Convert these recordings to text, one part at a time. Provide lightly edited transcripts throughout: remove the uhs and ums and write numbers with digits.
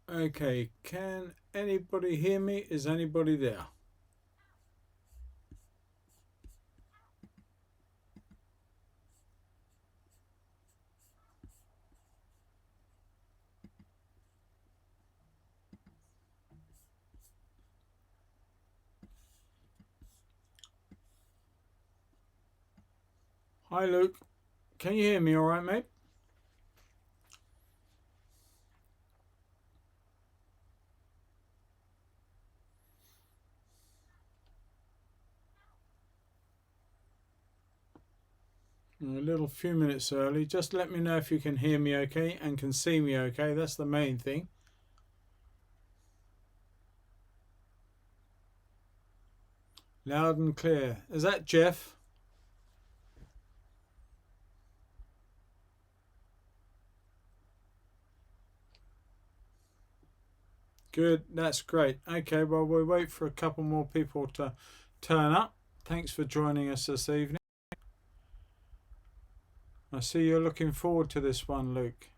Okay, can anybody hear me? Is anybody there? Hi Luke, can you hear me all right, mate? A little few minutes early. Just let me know if you can hear me okay and can see me okay. That's the main thing. Loud and clear. Is that Jeff? Good, that's great. Okay, well, we'll wait for a couple more people to turn up. Thanks for joining us this evening. I see you're looking forward to this one, Luke.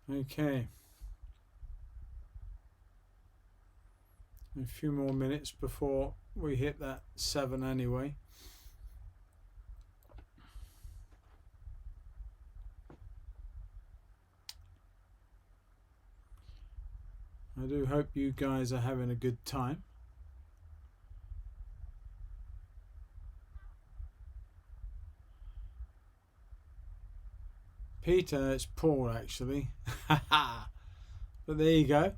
Okay. A few more minutes before we hit that 7 anyway. I do hope you guys are having a good time. Peter, it's Paul actually. But there you go.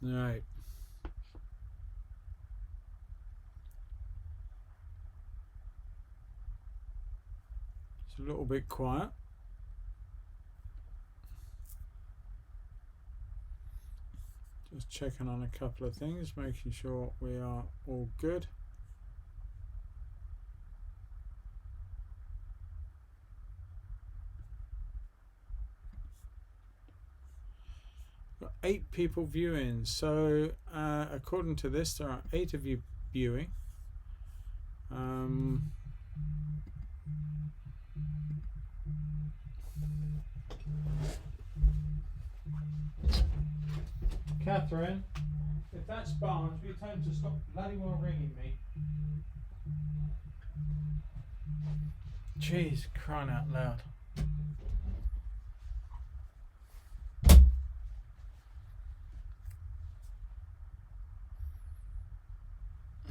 Right. It's a little bit quiet. Just checking on a couple of things, making sure we are all good. Got 8 people viewing, so according to this, there are 8 of you viewing. Catherine, if that's Barnes, will you tell him to stop bloody well ringing me? Jeez, crying out loud.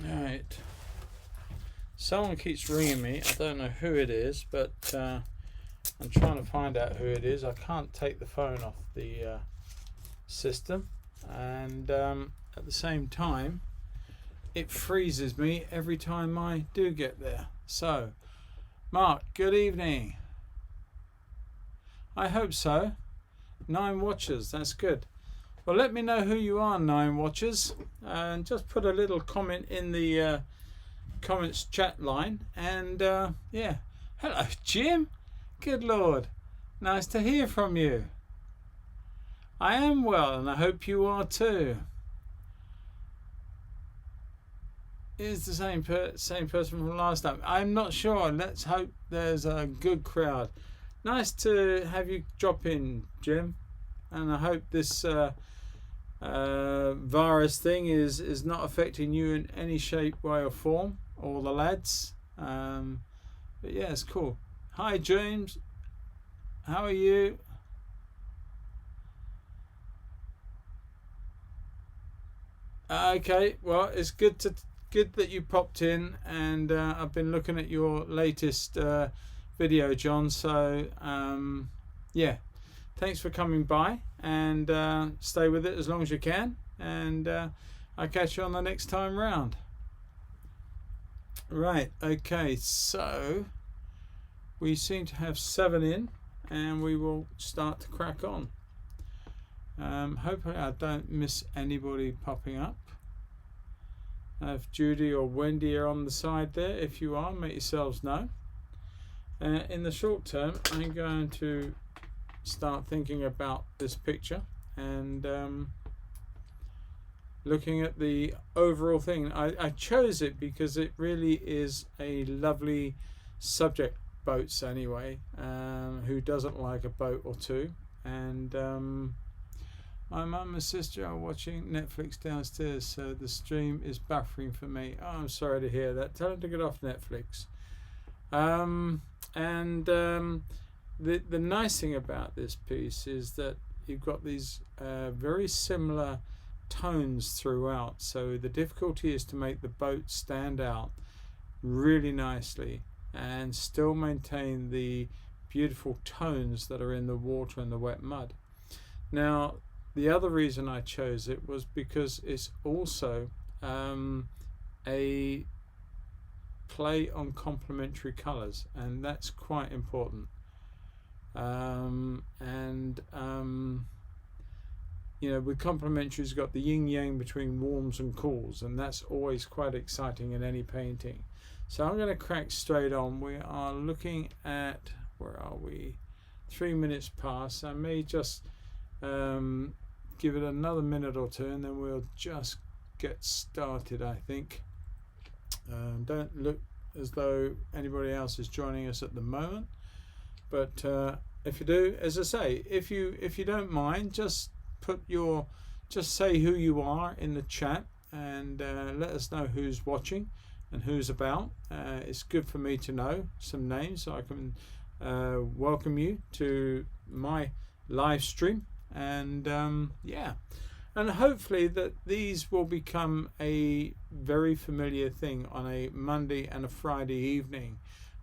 Right. Someone keeps ringing me. I don't know who it is, but I'm trying to find out who it is. I can't take the phone off the system, and at the same time it freezes me every time I do get there. So Mark, good evening. I hope so. 9 watchers, that's good. Well, let me know who you are, 9 watchers, and just put a little comment in the comments chat line. And yeah, hello Jim, good Lord, nice to hear from you. I am well, and I hope you are too. Is the same person from last time? I'm not sure. Let's hope there's a good crowd. Nice to have you drop in, Jim, and I hope this virus thing is not affecting you in any shape, way or form, or the lads. But yeah, it's cool. Hi James, how are you? Okay, well, it's good that you popped in, and I've been looking at your latest video, John, so yeah, thanks for coming by, and stay with it as long as you can, and I'll catch you on the next time round. Right, okay, so we seem to have 7 in, and we will start to crack on. Hopefully I don't miss anybody popping up. If Judy or Wendy are on the side there, if you are, make yourselves know. In the short term, I'm going to start thinking about this picture and looking at the overall thing. I chose it because it really is a lovely subject, boats anyway. Who doesn't like a boat or two? And my mum and sister are watching Netflix downstairs, so the stream is buffering for me. Oh, I'm sorry to hear that. Tell them to get off Netflix. The nice thing about this piece is that you've got these very similar tones throughout, so the difficulty is to make the boat stand out really nicely and still maintain the beautiful tones that are in the water and the wet mud. Now, the other reason I chose it was because it's also a play on complementary colours, and that's quite important. You know, with complementaries, you've got the yin yang between warms and cools, and that's always quite exciting in any painting. So I'm going to crack straight on. We are looking at, where are we? 3 minutes past. I may just give it another minute or two, and then we'll just get started, I think. Don't look as though anybody else is joining us at the moment, but if you do, as I say, if you don't mind, just say who you are in the chat, and let us know who's watching and who's about. It's good for me to know some names so I can welcome you to my live stream, and yeah, and hopefully that these will become a very familiar thing on a Monday and a Friday evening.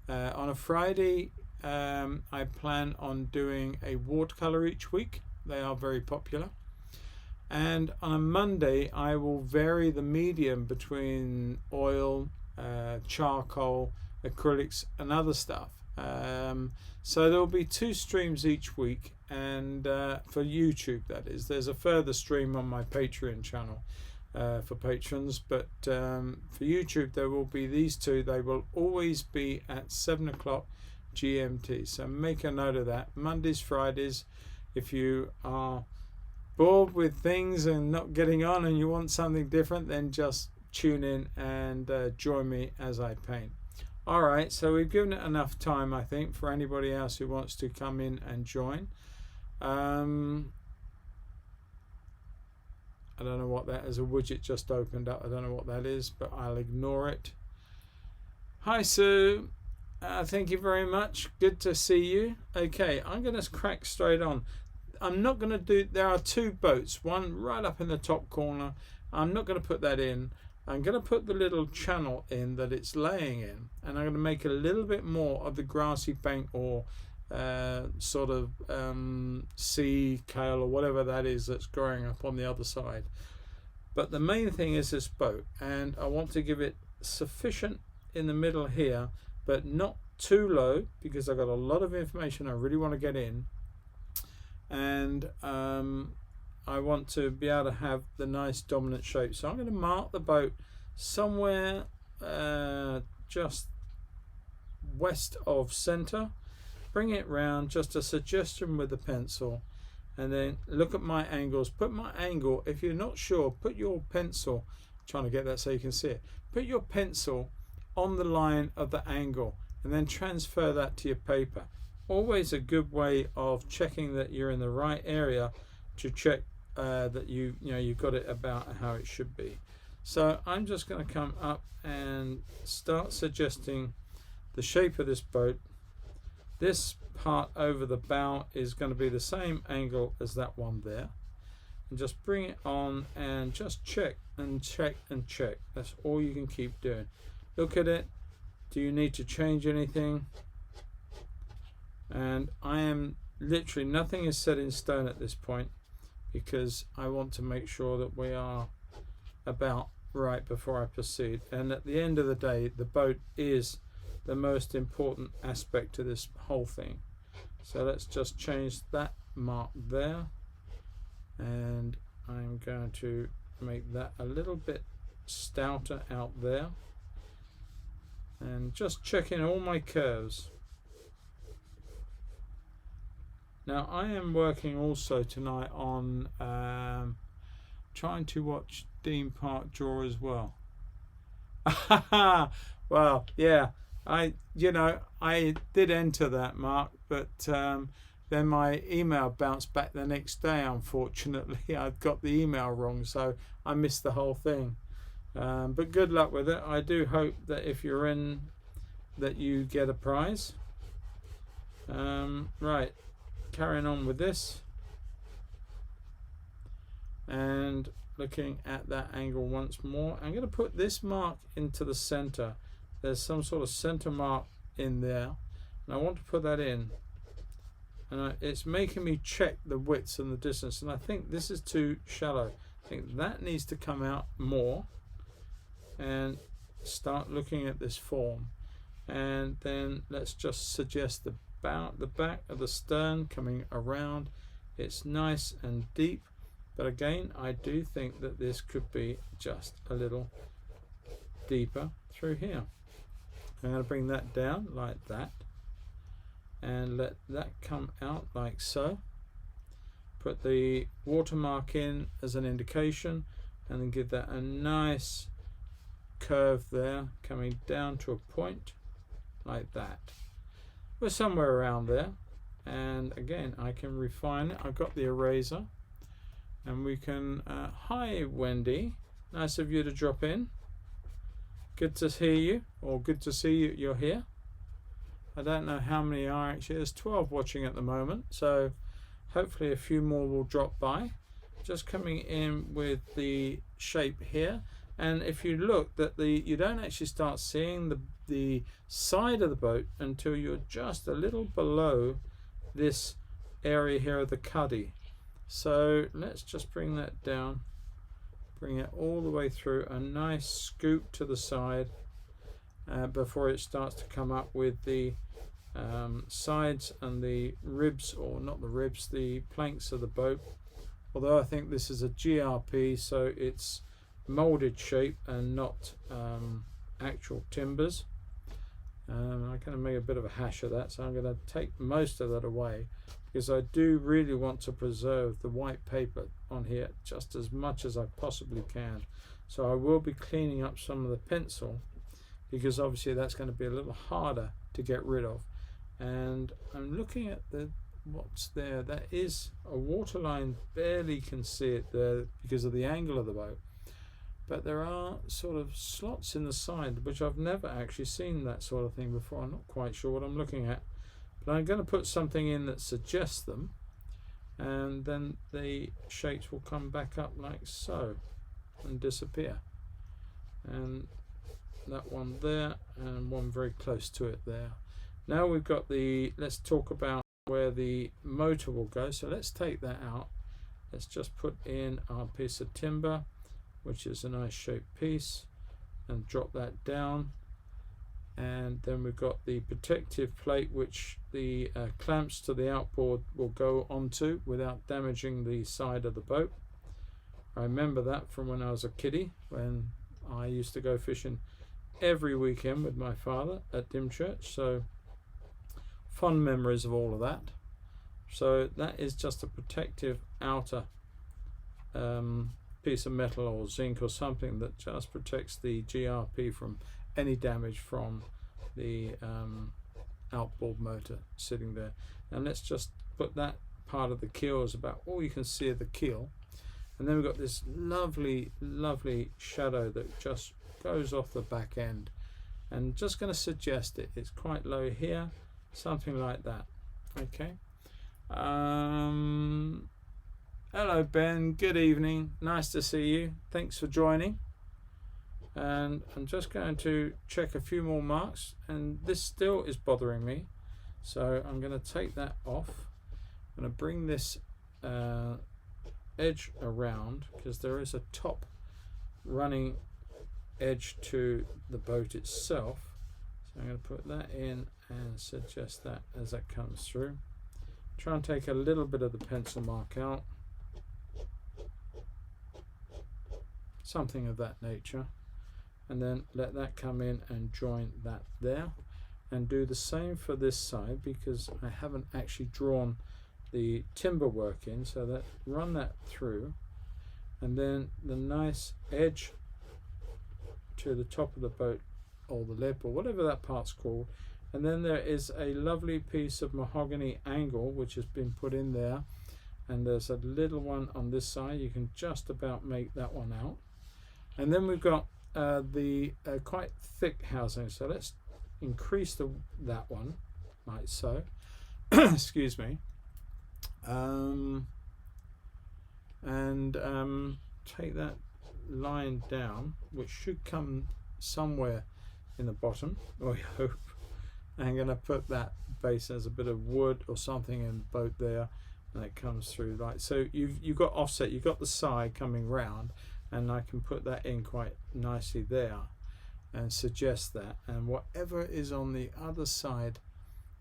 On a Friday, I plan on doing a watercolour each week. They are very popular. And on a Monday, I will vary the medium between oil, charcoal, acrylics, and other stuff. So there will be 2 streams each week, and for YouTube, that is. There's a further stream on my Patreon channel for patrons, but for YouTube there will be these 2. They will always be at 7 o'clock GMT, so make a note of that. Mondays, Fridays. If you are bored with things and not getting on and you want something different, then just tune in and join me as I paint. Alright, so we've given it enough time, I think, for anybody else who wants to come in and join. I don't know what that is. A widget just opened up. I don't know what that is, but I'll ignore it. Hi Sue, thank you very much. Good to see you. Okay, I'm going to crack straight on. I'm not going to do, there are 2 boats, one right up in the top corner. I'm not going to put that in. I'm going to put the little channel in that it's laying in, and I'm going to make a little bit more of the grassy bank or sort of sea kale or whatever that is that's growing up on the other side. But the main thing is this boat, and I want to give it sufficient in the middle here, but not too low, because I've got a lot of information I really want to get in, and I want to be able to have the nice dominant shape. So I'm going to mark the boat somewhere just west of center, bring it round, just a suggestion with the pencil, and then look at my angles. Put my angle, if you're not sure, put your pencil, trying to get that so you can see it, put your pencil on the line of the angle and then transfer that to your paper. Always a good way of checking that you're in the right area, to check that you've got it about how it should be. So I'm just going to come up and start suggesting the shape of this boat. This part over the bow is going to be the same angle as that one there, and just bring it on and just check and check and check. That's all you can keep doing. Look at it. Do you need to change anything? And I am literally, nothing is set in stone at this point, because I want to make sure that we are about right before I proceed. And at the end of the day, the boat is the most important aspect to this whole thing. So let's just change that mark there, and I'm going to make that a little bit stouter out there, and just checking all my curves. Now I am working also tonight on trying to watch Dean Park draw as well. Well, yeah, I did enter that, Mark, but then my email bounced back the next day. Unfortunately, I'd got the email wrong, so I missed the whole thing. But good luck with it. I do hope that if you're in, that you get a prize. Right, carrying on with this, and looking at that angle once more. I'm going to put this mark into the center. There's some sort of center mark in there, and I want to put that in, and it's making me check the widths and the distance, and I think this is too shallow. I think that needs to come out more, and start looking at this form. And then let's just suggest the back of the stern coming around. It's nice and deep, but again, I do think that this could be just a little deeper through here. I'm going to bring that down like that, and let that come out like so. Put the watermark in as an indication, and then give that a nice curve there, coming down to a point like that. We're somewhere around there, and again, I can refine it. I've got the eraser, and we can hi Wendy, nice of you to drop in. Good to hear you, or good to see you, you're here. I don't know how many are actually. There's 12 watching at the moment, so hopefully a few more will drop by. Just coming in with the shape here, and if you look, that you don't actually start seeing the side of the boat until you're just a little below this area here of the cuddy. So let's just bring that down, bring it all the way through, a nice scoop to the side before it starts to come up with the sides and the ribs, or not the ribs, the planks of the boat. Although I think this is a GRP, so it's molded shape and not actual timbers. I'm going to make a bit of a hash of that, so I'm going to take most of that away, because I do really want to preserve the white paper on here just as much as I possibly can. So I will be cleaning up some of the pencil, because obviously that's going to be a little harder to get rid of. And I'm looking at what's there. That is a waterline, barely can see it there because of the angle of the boat. But there are sort of slots in the side, which I've never actually seen that sort of thing before. I'm not quite sure what I'm looking at. But I'm going to put something in that suggests them, and then the shapes will come back up like so and disappear. And that one there, and one very close to it there. Now we've got let's talk about where the motor will go. So let's take that out. Let's just put in our piece of timber, which is a nice shaped piece, and drop that down. And then we've got the protective plate, which the clamps to the outboard will go onto without damaging the side of the boat. I remember that from when I was a kiddie, when I used to go fishing every weekend with my father at Dymchurch. So fond memories of all of that. So that is just a protective outer piece of metal or zinc or something that just protects the GRP from any damage from the outboard motor sitting there. And let's just put that part of the keel as about all you can see of the keel. And then we've got this lovely shadow that just goes off the back end, and just going to suggest it's quite low here, something like that. Okay. Hello Ben, good evening, nice to see you, thanks for joining. And I'm just going to check a few more marks, and this still is bothering me, so I'm going to take that off. I'm going to bring this edge around, because there is a top running edge to the boat itself. So I'm going to put that in and suggest that as that comes through. Try and take a little bit of the pencil mark out, something of that nature, and then let that come in and join that there, and do the same for this side because I haven't actually drawn the timber work in, so that run that through, and then the nice edge to the top of the boat or the lip or whatever that part's called, and then there is a lovely piece of mahogany angle which has been put in there, and there's a little one on this side. You can just about make that one out, and then we've got the quite thick housing, so let's increase that one like so. Excuse me. Take that line down, which should come somewhere in the bottom, or I hope. I'm going to put that base as a bit of wood or something in the boat there, and it comes through like so. You've got offset, you've got the side coming round, and I can put that in quite nicely there and suggest that. And whatever is on the other side,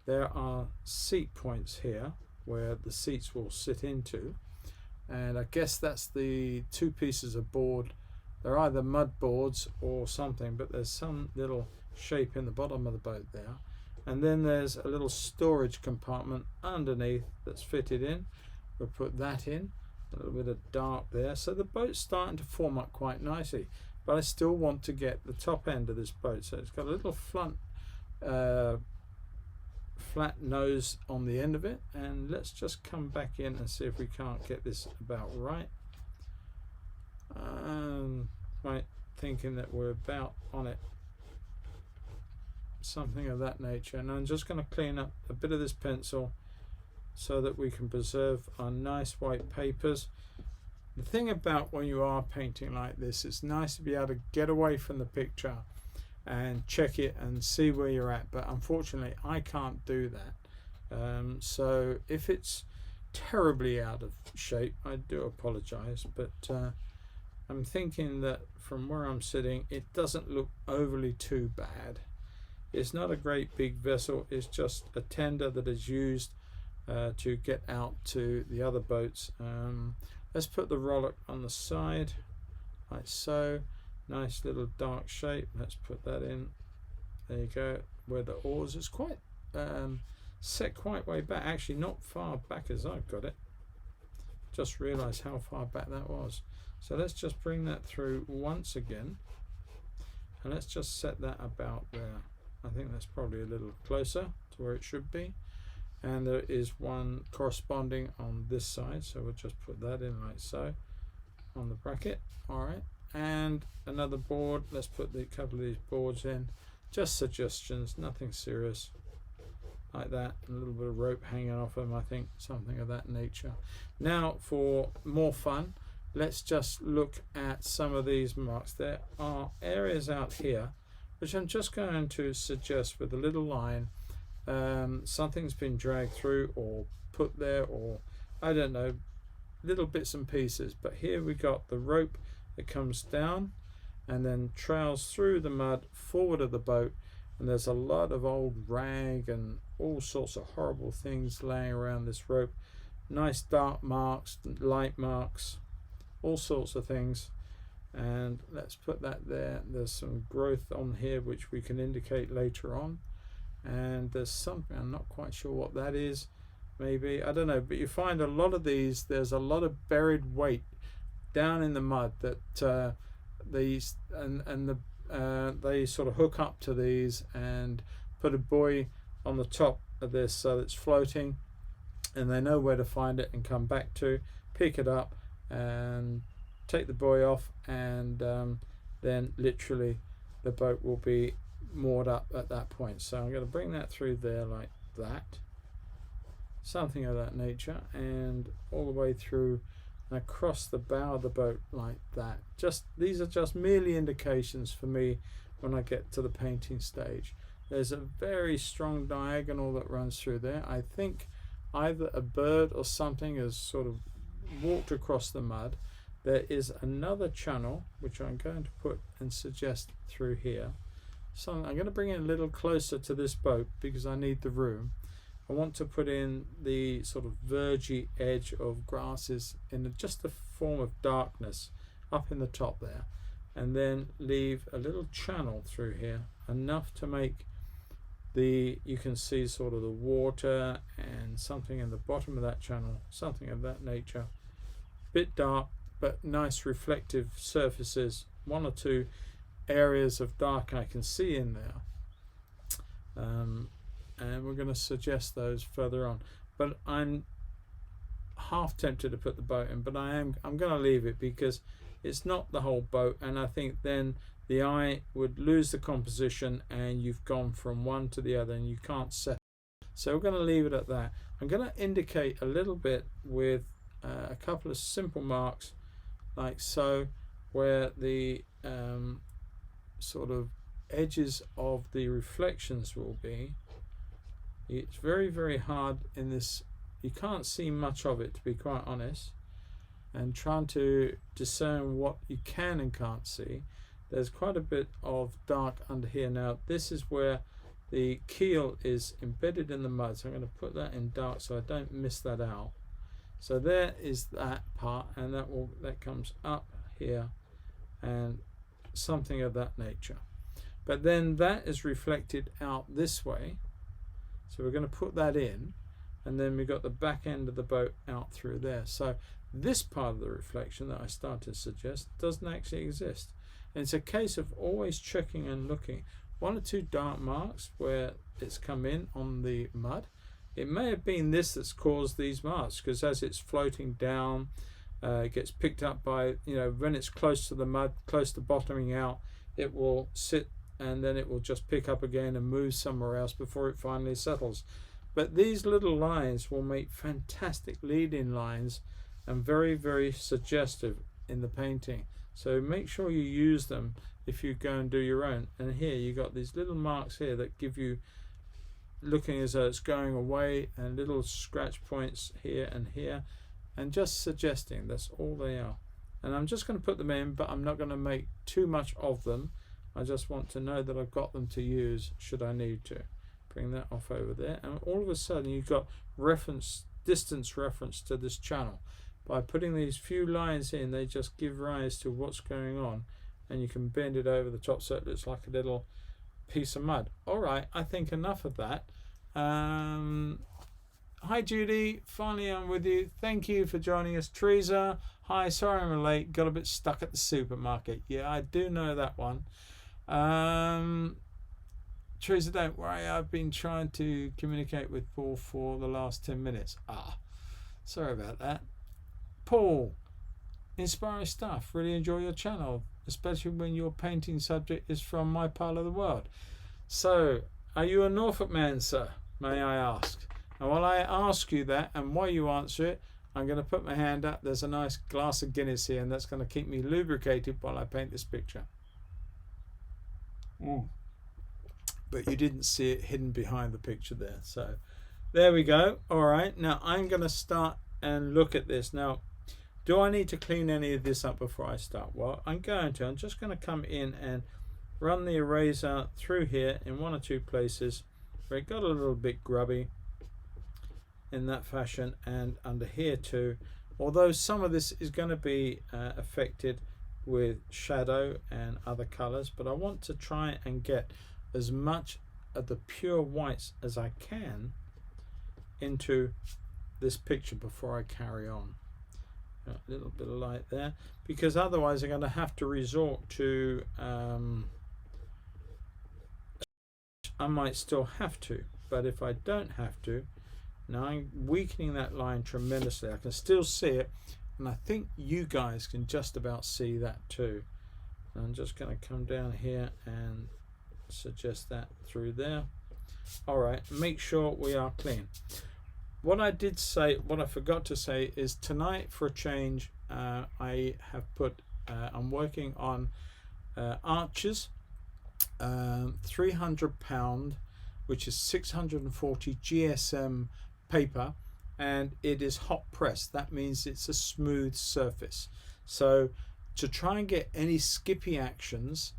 there are seat points here where the seats will sit into, and I guess that's the two pieces of board. They're either mud boards or something, but there's some little shape in the bottom of the boat there, and then there's a little storage compartment underneath that's fitted in. We'll put that in, a little bit of dark there, so the boat's starting to form up quite nicely, but I still want to get the top end of this boat, so it's got a little flat nose on the end of it, and let's just come back in and see if we can't get this about right. Right, thinking that we're about on it, something of that nature. And I'm just going to clean up a bit of this pencil so that we can preserve our nice white papers. The thing about when you are painting like this, it's nice to be able to get away from the picture and check it and see where you're at, but unfortunately I can't do that. So if it's terribly out of shape, I do apologize, but I'm thinking that from where I'm sitting, it doesn't look overly too bad. It's not a great big vessel, it's just a tender that is used to get out to the other boats. Let's put the rollock on the side like so. Nice little dark shape. Let's put that in. There you go. Where the oars is quite set quite way back. Actually, not far back as I've got it. Just realised how far back that was. So let's just bring that through once again, and let's just set that about there. I think that's probably a little closer to where it should be. And there is one corresponding on this side, so we'll just put that in like so on the bracket. All right. And another board. Let's put a couple of these boards in, just suggestions, nothing serious, like that. A little bit of rope hanging off them, I think, something of that nature. Now for more fun, let's just look at some of these marks. There are areas out here which I'm just going to suggest with a little line. Something's been dragged through or put there, or I don't know, little bits and pieces. But here we got the rope that comes down and then trails through the mud forward of the boat, and there's a lot of old rag and all sorts of horrible things laying around this rope. Nice dark marks, light marks, all sorts of things. And let's put that there. There's some growth on here which we can indicate later on, and there's something, I'm not quite sure what that is, maybe, I don't know, but you find a lot of these, there's a lot of buried weight down in the mud that these they sort of hook up to these and put a buoy on the top of this so it's floating, and they know where to find it and come back to pick it up and take the buoy off, and then literally the boat will be moored up at that point. So I'm going to bring that through there like that, something of that nature, and all the way through and across the bow of the boat like that. Just these are just merely indications for me when I get to the painting stage. There's a very strong diagonal that runs through there. I think either a bird or something has sort of walked across the mud. there is another channel which I'm going to put and suggest through here. So I'm going to bring it a little closer to this boat because I need the room. I want to put in the sort of vergy edge of grasses in just the form of darkness up in the top there, and then leave a little channel through here, enough to make you can see sort of the water and something in the bottom of that channel, something of that nature. Bit dark, but nice reflective surfaces, one or two areas of dark I can see in there. And we're going to suggest those further on, but I'm half tempted to put the boat in, but I'm going to leave it because it's not the whole boat, and I think then the eye would lose the composition and you've gone from one to the other and you can't set. So we're going to leave it at that. I'm going to indicate a little bit with a couple of simple marks like so, where the sort of edges of the reflections will be. It's very, very hard in this, you can't see much of it, to be quite honest, and trying to discern what you can and can't see. There's quite a bit of dark under here. Now this is where the keel is embedded in the mud, so I'm going to put that in dark so I don't miss that out. So there is that part, and that comes up here and something of that nature. But then that is reflected out this way, so we're going to put that in, and then we've got the back end of the boat out through there. So this part of the reflection that I started to suggest doesn't actually exist. And it's a case of always checking and looking. One or two dark marks where it's come in on the mud. It may have been this that's caused these marks, because as it's floating down, it gets picked up by, when it's close to the mud, close to bottoming out, it will sit and then it will just pick up again and move somewhere else before it finally settles. But these little lines will make fantastic lead-in lines and very, very suggestive in the painting. So make sure you use them if you go and do your own. And here you got these little marks here that give you, looking as though it's going away, and little scratch points here and here, and just suggesting. That's all they are. And I'm just going to put them in, but I'm not going to make too much of them. I just want to know that I've got them to use should I need to. Bring that off over there, and all of a sudden you've got distance reference to this channel. By putting these few lines in, they just give rise to what's going on, and you can bend it over the top so it looks like a little piece of mud. Alright, I think enough of that. Hi Judy, finally I'm with you. Thank you for joining us. Teresa, hi, sorry I'm late, got a bit stuck at the supermarket. Yeah, I do know that one. Teresa, don't worry, I've been trying to communicate with Paul for the last 10 minutes. Sorry about that. Paul, inspiring stuff, really enjoy your channel, especially when your painting subject is from my part of the world. So, are you a Norfolk man, sir, may I ask? And while I ask you that, and while you answer it, I'm going to put my hand up. There's a nice glass of Guinness here, and that's going to keep me lubricated while I paint this picture. But you didn't see it hidden behind the picture there. So there we go. All right, now I'm going to start and look at this. Now, do I need to clean any of this up before I start? Well, I'm just going to come in and run the eraser through here in one or two places where it got a little bit grubby in that fashion, and under here too, although some of this is going to be affected with shadow and other colors, but I want to try and get as much of the pure whites as I can into this picture before I carry on. A little bit of light there, because otherwise I'm going to have to resort to I might still have to, but if I don't have to, now I'm weakening that line tremendously. I can still see it, and I think you guys can just about see that too. And I'm just going to come down here and suggest that through there. Alright, make sure we are clean. What I forgot to say is tonight, for a change, I have put, I'm working on Arches, £300, which is 640 GSM paper, and it is hot pressed. That means it's a smooth surface. So to try and get any skippy actions,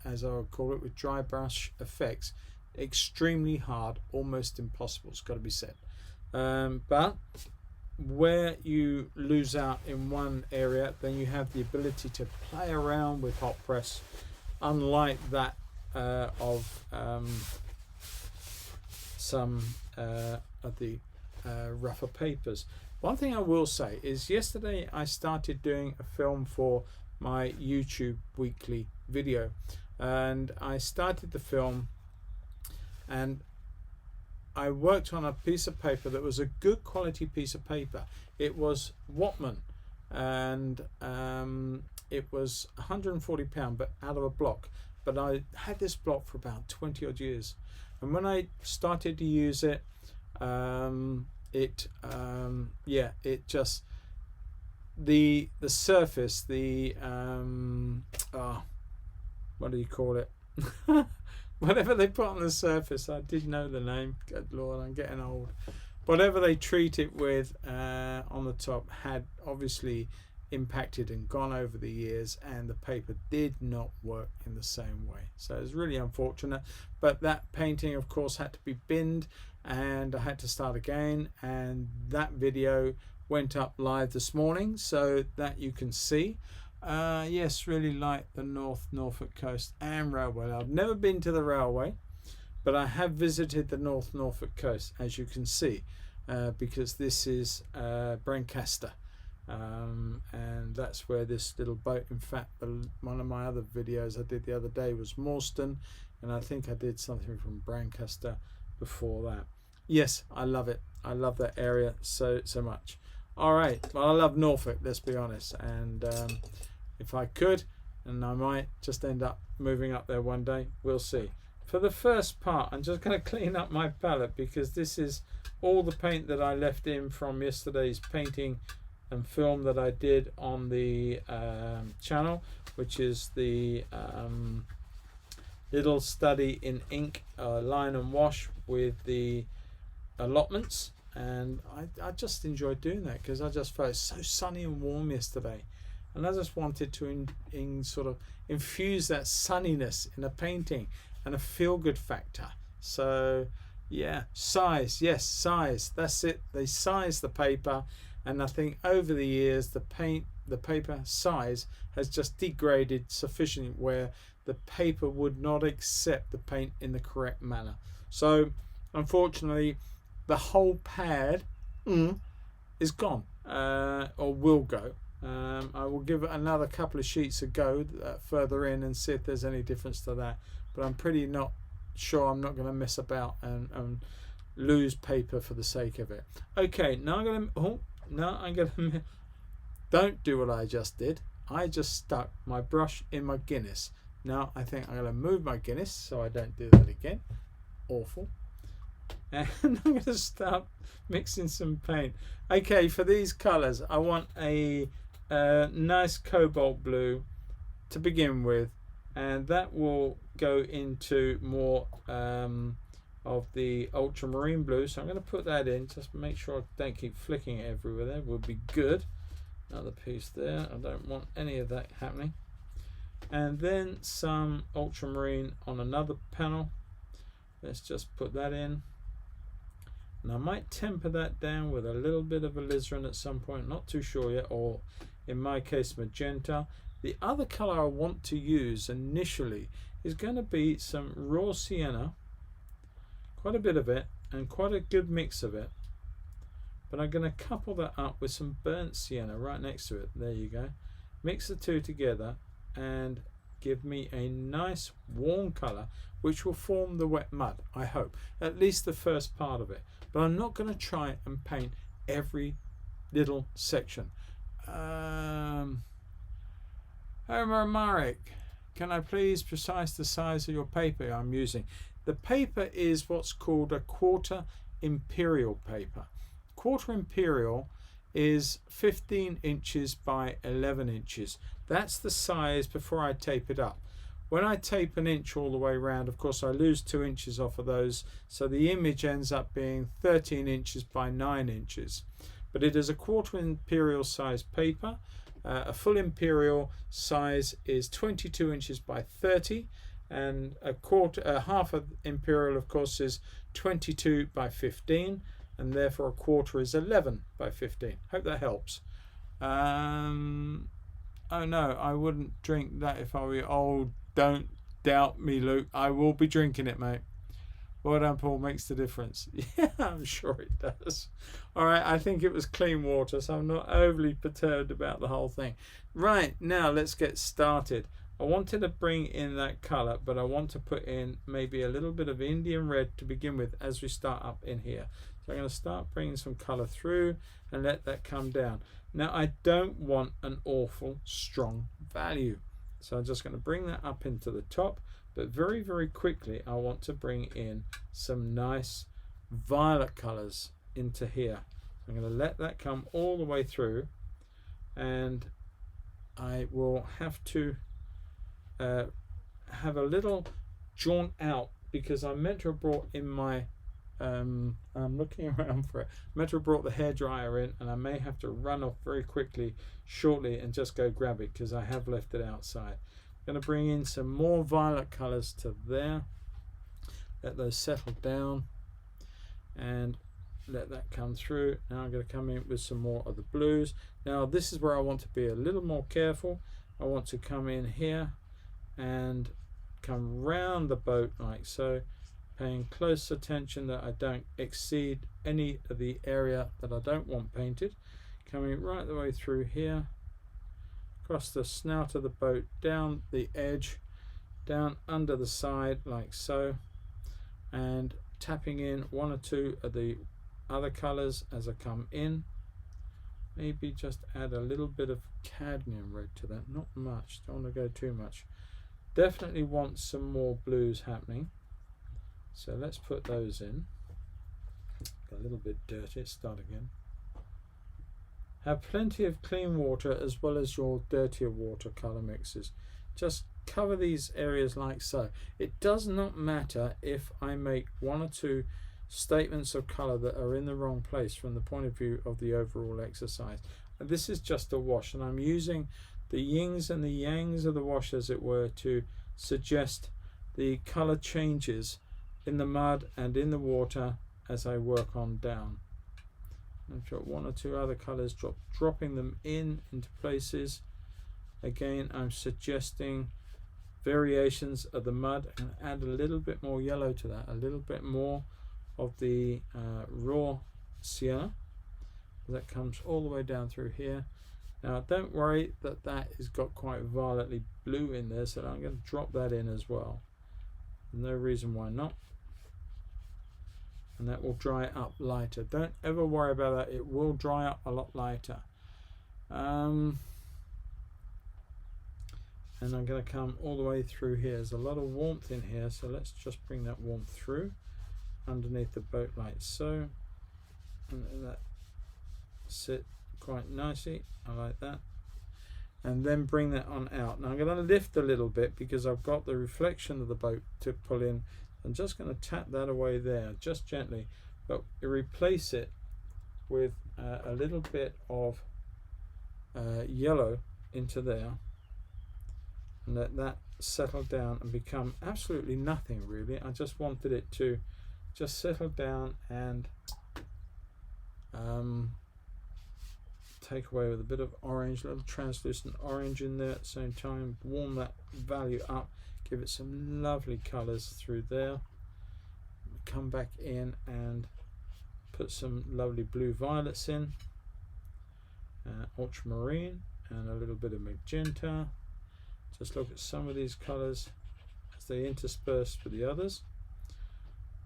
as I would call it, with dry brush effects, extremely hard, almost impossible, it's got to be said. But where you lose out in one area, then you have the ability to play around with hot press, unlike that of some of the rougher papers. One thing I will say is yesterday I started doing a film for my YouTube weekly video, and I started the film and I worked on a piece of paper that was a good quality piece of paper. It was Whatman, and it was £140, but out of a block. But I had this block for about 20 odd years, and when I started to use it, it just the surface, the what do you call it? Whatever they put on the surface, I did know the name. Good Lord, I'm getting old. Whatever they treat it with on the top had obviously impacted and gone over the years, and the paper did not work in the same way. So it was really unfortunate. But that painting, of course, had to be binned, and I had to start again. And that video went up live this morning so that you can see. Yes, really like the Norfolk coast and railway. I've never been to the railway, but I have visited the Norfolk coast, as you can see, because this is Brancaster, and that's where this little boat, in fact, one of my other videos I did the other day was Morstan, and I think I did something from Brancaster before that. Yes, I love it. I love that area so much. All right, well, I love Norfolk, let's be honest, and if I could, and I might just end up moving up there one day, we'll see. For the first part, I'm just going to clean up my palette, because this is all the paint that I left in from yesterday's painting and film that I did on the channel, which is the little study in ink, line and wash with the allotments. And I just enjoyed doing that because I just felt so sunny and warm yesterday, and I just wanted to sort of infuse that sunniness in a painting and a feel-good factor. So yeah, size, yes, size, that's it. They size the paper, and I think over the years the paper size has just degraded sufficiently where the paper would not accept the paint in the correct manner. So unfortunately, the whole pad is gone, or will go. I will give it another couple of sheets a go further in and see if there's any difference to that. But I'm pretty not sure. I'm not going to mess about and lose paper for the sake of it. Okay, now I'm going to don't do what I just did. I just stuck my brush in my Guinness. Now I think I'm going to move my Guinness so I don't do that again. Awful. And I'm going to start mixing some paint. Okay, for these colours I want a nice cobalt blue to begin with, and that will go into more of the ultramarine blue. So I'm going to put that in, just make sure I don't keep flicking it everywhere. There would be good. Another piece there. I don't want any of that happening. And then some ultramarine on another panel. Let's just put that in. And I might temper that down with a little bit of alizarin at some point, not too sure yet, or in my case magenta. The other colour I want to use initially is going to be some raw sienna, quite a bit of it, and quite a good mix of it. But I'm going to couple that up with some burnt sienna right next to it. There you go. Mix the two together and give me a nice warm colour, which will form the wet mud, I hope, at least the first part of it. But I'm not going to try and paint every little section. Homer Marek, can I please precise the size of your paper I'm using? The paper is what's called a quarter imperial paper. Quarter imperial is 15 inches by 11 inches. That's the size before I tape it up. When I tape an inch all the way around, of course, I lose 2 inches off of those, so the image ends up being 13 inches by 9 inches. But it is a quarter imperial size paper, A full imperial size is 22 inches by 30, and half of imperial, of course, is 22 by 15, and therefore a quarter is 11 by 15. Hope that helps. Oh no, I wouldn't drink that if I were you. Oh, don't doubt me, Luke. I will be drinking it, mate. Well done, Paul. Makes the difference. Yeah, I'm sure it does. All right, I think it was clean water, so I'm not overly perturbed about the whole thing. Right, now let's get started. I wanted to bring in that colour, but I want to put in maybe a little bit of Indian red to begin with as we start up in here. So I'm going to start bringing some colour through and let that come down. Now, I don't want an awful strong value, so I'm just going to bring that up into the top. But very, very quickly, I want to bring in some nice violet colours into here. I'm going to let that come all the way through, and I will have to have a little jaunt out, because I meant to have brought in my I'm looking around for it. I meant to have brought the hairdryer in, and I may have to run off very quickly shortly and just go grab it because I have left it outside. I'm going to bring in some more violet colours to there, let those settle down and let that come through. Now I'm going to come in with some more of the blues. Now this is where I want to be a little more careful. I want to come in here and come round the boat like so, paying close attention that I don't exceed any of the area that I don't want painted. Coming right the way through here, across the snout of the boat, down the edge, down under the side like so, and tapping in one or two of the other colours as I come in. Maybe just add a little bit of cadmium red to that, not much, don't want to go too much. Definitely want some more blues happening, so let's put those in. Got a little bit dirty, let's start again. Have plenty of clean water as well as your dirtier watercolour mixes. Just cover these areas like so. It does not matter if I make one or two statements of colour that are in the wrong place from the point of view of the overall exercise. And this is just a wash, and I'm using the yings and the yangs of the wash, as it were, to suggest the colour changes in the mud and in the water as I work on down. I've got one or two other colours, dropping them into places. Again, I'm suggesting variations of the mud, and add a little bit more yellow to that, a little bit more of the raw sienna. That comes all the way down through here. Now don't worry that that has got quite violetly blue in there, so I'm going to drop that in as well. No reason why not. And that will dry up lighter. Don't ever worry about that, it will dry up a lot lighter. And I'm going to come all the way through here. There's a lot of warmth in here, so let's just bring that warmth through underneath the boat like so, and let that sit quite nicely. I like that. And then bring that on out. Now I'm going to lift a little bit because I've got the reflection of the boat to pull in. I'm just going to tap that away there, just gently, but replace it with a little bit of yellow into there, and let that settle down and become absolutely nothing really. I just wanted it to just settle down and take away with a bit of orange, a little translucent orange in there at the same time, warm that value up, give it some lovely colours through there. Come back in and put some lovely blue violets in, ultramarine, and a little bit of magenta. Just look at some of these colours as they intersperse with the others.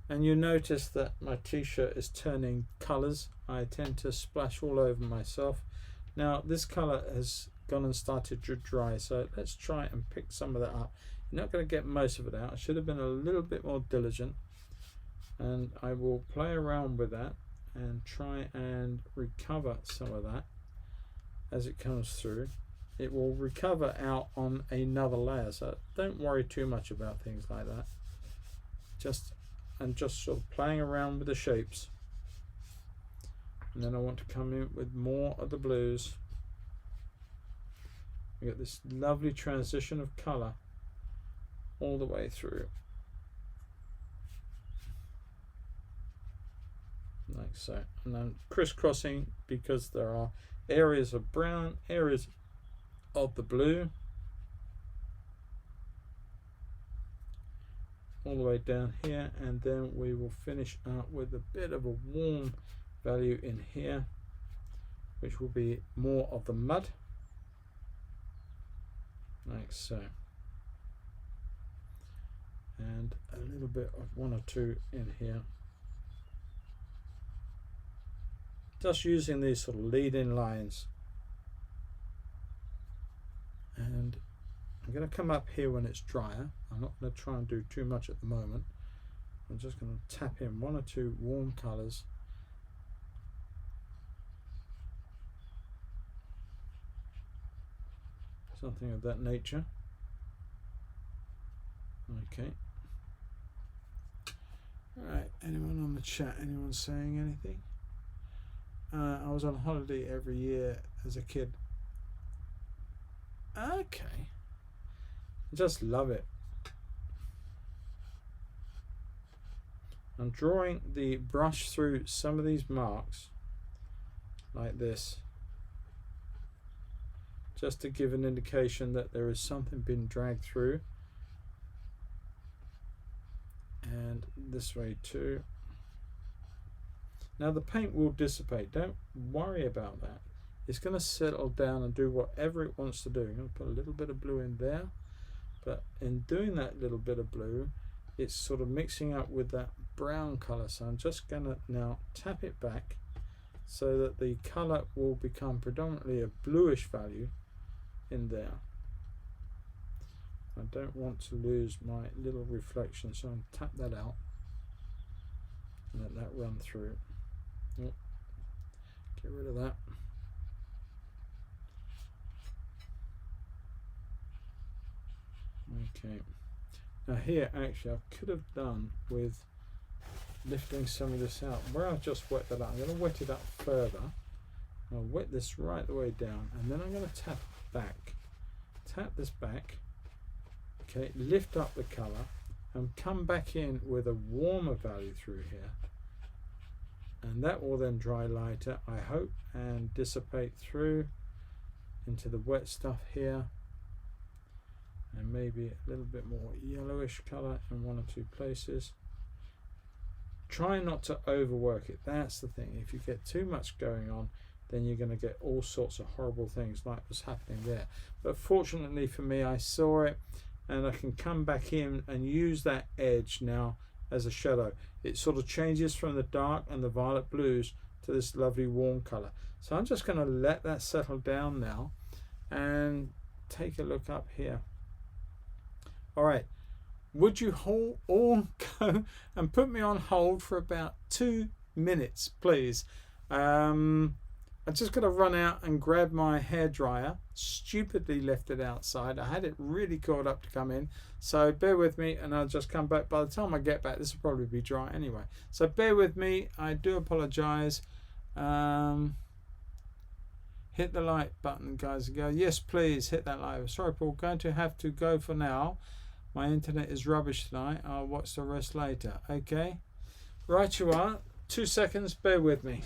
And you notice that my t-shirt is turning colours. I tend to splash all over myself. Now this colour has gone and started to dry, so let's try and pick some of that up. You're not going to get most of it out. I should have been a little bit more diligent, and I will play around with that and try and recover some of that as it comes through. It will recover out on another layer, so don't worry too much about things like that. I'm just sort of playing around with the shapes, and then I want to come in with more of the blues We get this lovely transition of colour all the way through, like so. And then crisscrossing, because there are areas of brown, areas of the blue, all the way down here, and then we will finish up with a bit of a warm value in here, which will be more of the mud, like so, and a little bit of one or two in here, just using these sort of lead-in lines. And I'm going to come up here when it's drier. I'm not going to try and do too much at the moment. I'm just going to tap in one or two warm colours. Something of that nature. Okay. Alright, anyone on the chat? Anyone saying anything? I was on holiday every year as a kid. Okay. I just love it. I'm drawing the brush through some of these marks like this, just to give an indication that there is something being dragged through, and this way too. Now the paint will dissipate, don't worry about that. It's going to settle down and do whatever it wants to do. I'm going to put a little bit of blue in there, but in doing that little bit of blue, it's sort of mixing up with that brown colour. So I'm just going to now tap it back so that the colour will become predominantly a bluish value in there. I don't want to lose my little reflection, so I'll tap that out and let that run through. Oh, get rid of that. Okay, now here actually I could have done with lifting some of this out. Where I've just wet that out, I'm going to wet it up further. I'll wet this right the way down, and then I'm going to tap back. Tap this back. Okay, lift up the colour and come back in with a warmer value through here, and that will then dry lighter, I hope, and dissipate through into the wet stuff here, and maybe a little bit more yellowish colour in one or two places. Try not to overwork it, that's the thing. If you get too much going on, then you're going to get all sorts of horrible things like was happening there. But fortunately for me, I saw it, and I can come back in and use that edge now as a shadow. It sort of changes from the dark and the violet blues to this lovely warm colour. So I'm just going to let that settle down now and take a look up here. All right, would you all go and put me on hold for about 2 minutes, please? I'm just going to run out and grab my hairdryer. Stupidly left it outside. I had it really coiled up to come in, so bear with me and I'll just come back. By the time I get back, this will probably be dry anyway, so bear with me. I do apologize. Hit the like button, guys, and go, yes please, hit that like. Sorry Paul, going to have to go for now. My internet is rubbish tonight. I'll watch the rest later. Okay, right you are. 2 seconds, bear with me.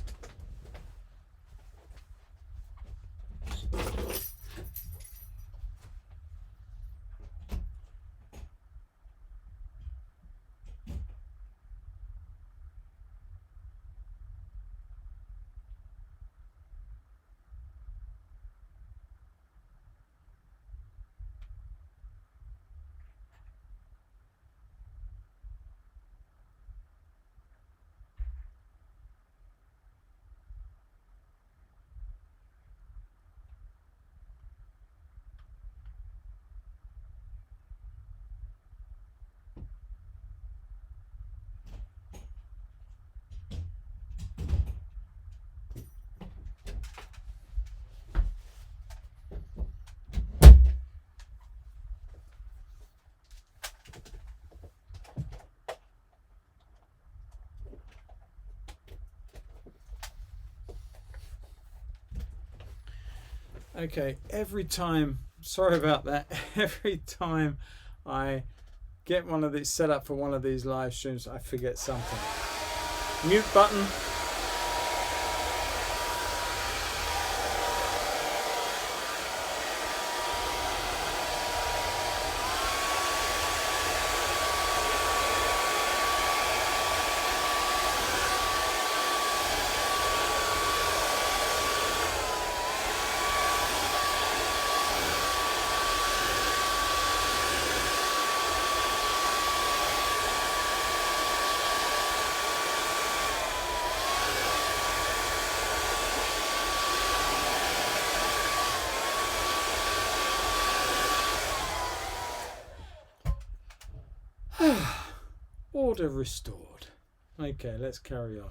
Okay, every time sorry about that. Every time I get one of these set up for one of these live streams, I forget something. Mute button. Order restored. Okay, let's carry on.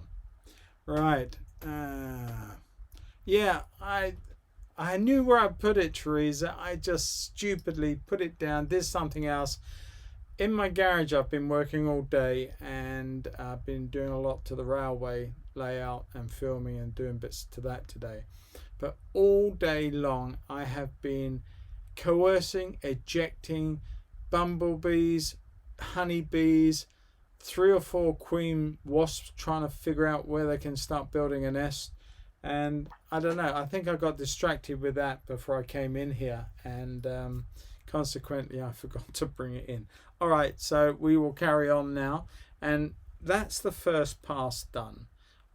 Right. Yeah, I knew where I put it, Teresa. I just stupidly put it down, did something else. In my garage, I've been working all day, and I've been doing a lot to the railway layout and filming and doing bits to that today. But all day long, I have been coercing, ejecting bumblebees, honeybees, 3 or 4 queen wasps trying to figure out where they can start building a nest. And I don't know, I think I got distracted with that before I came in here, and consequently I forgot to bring it in. All right, so we will carry on now, and that's the first pass done.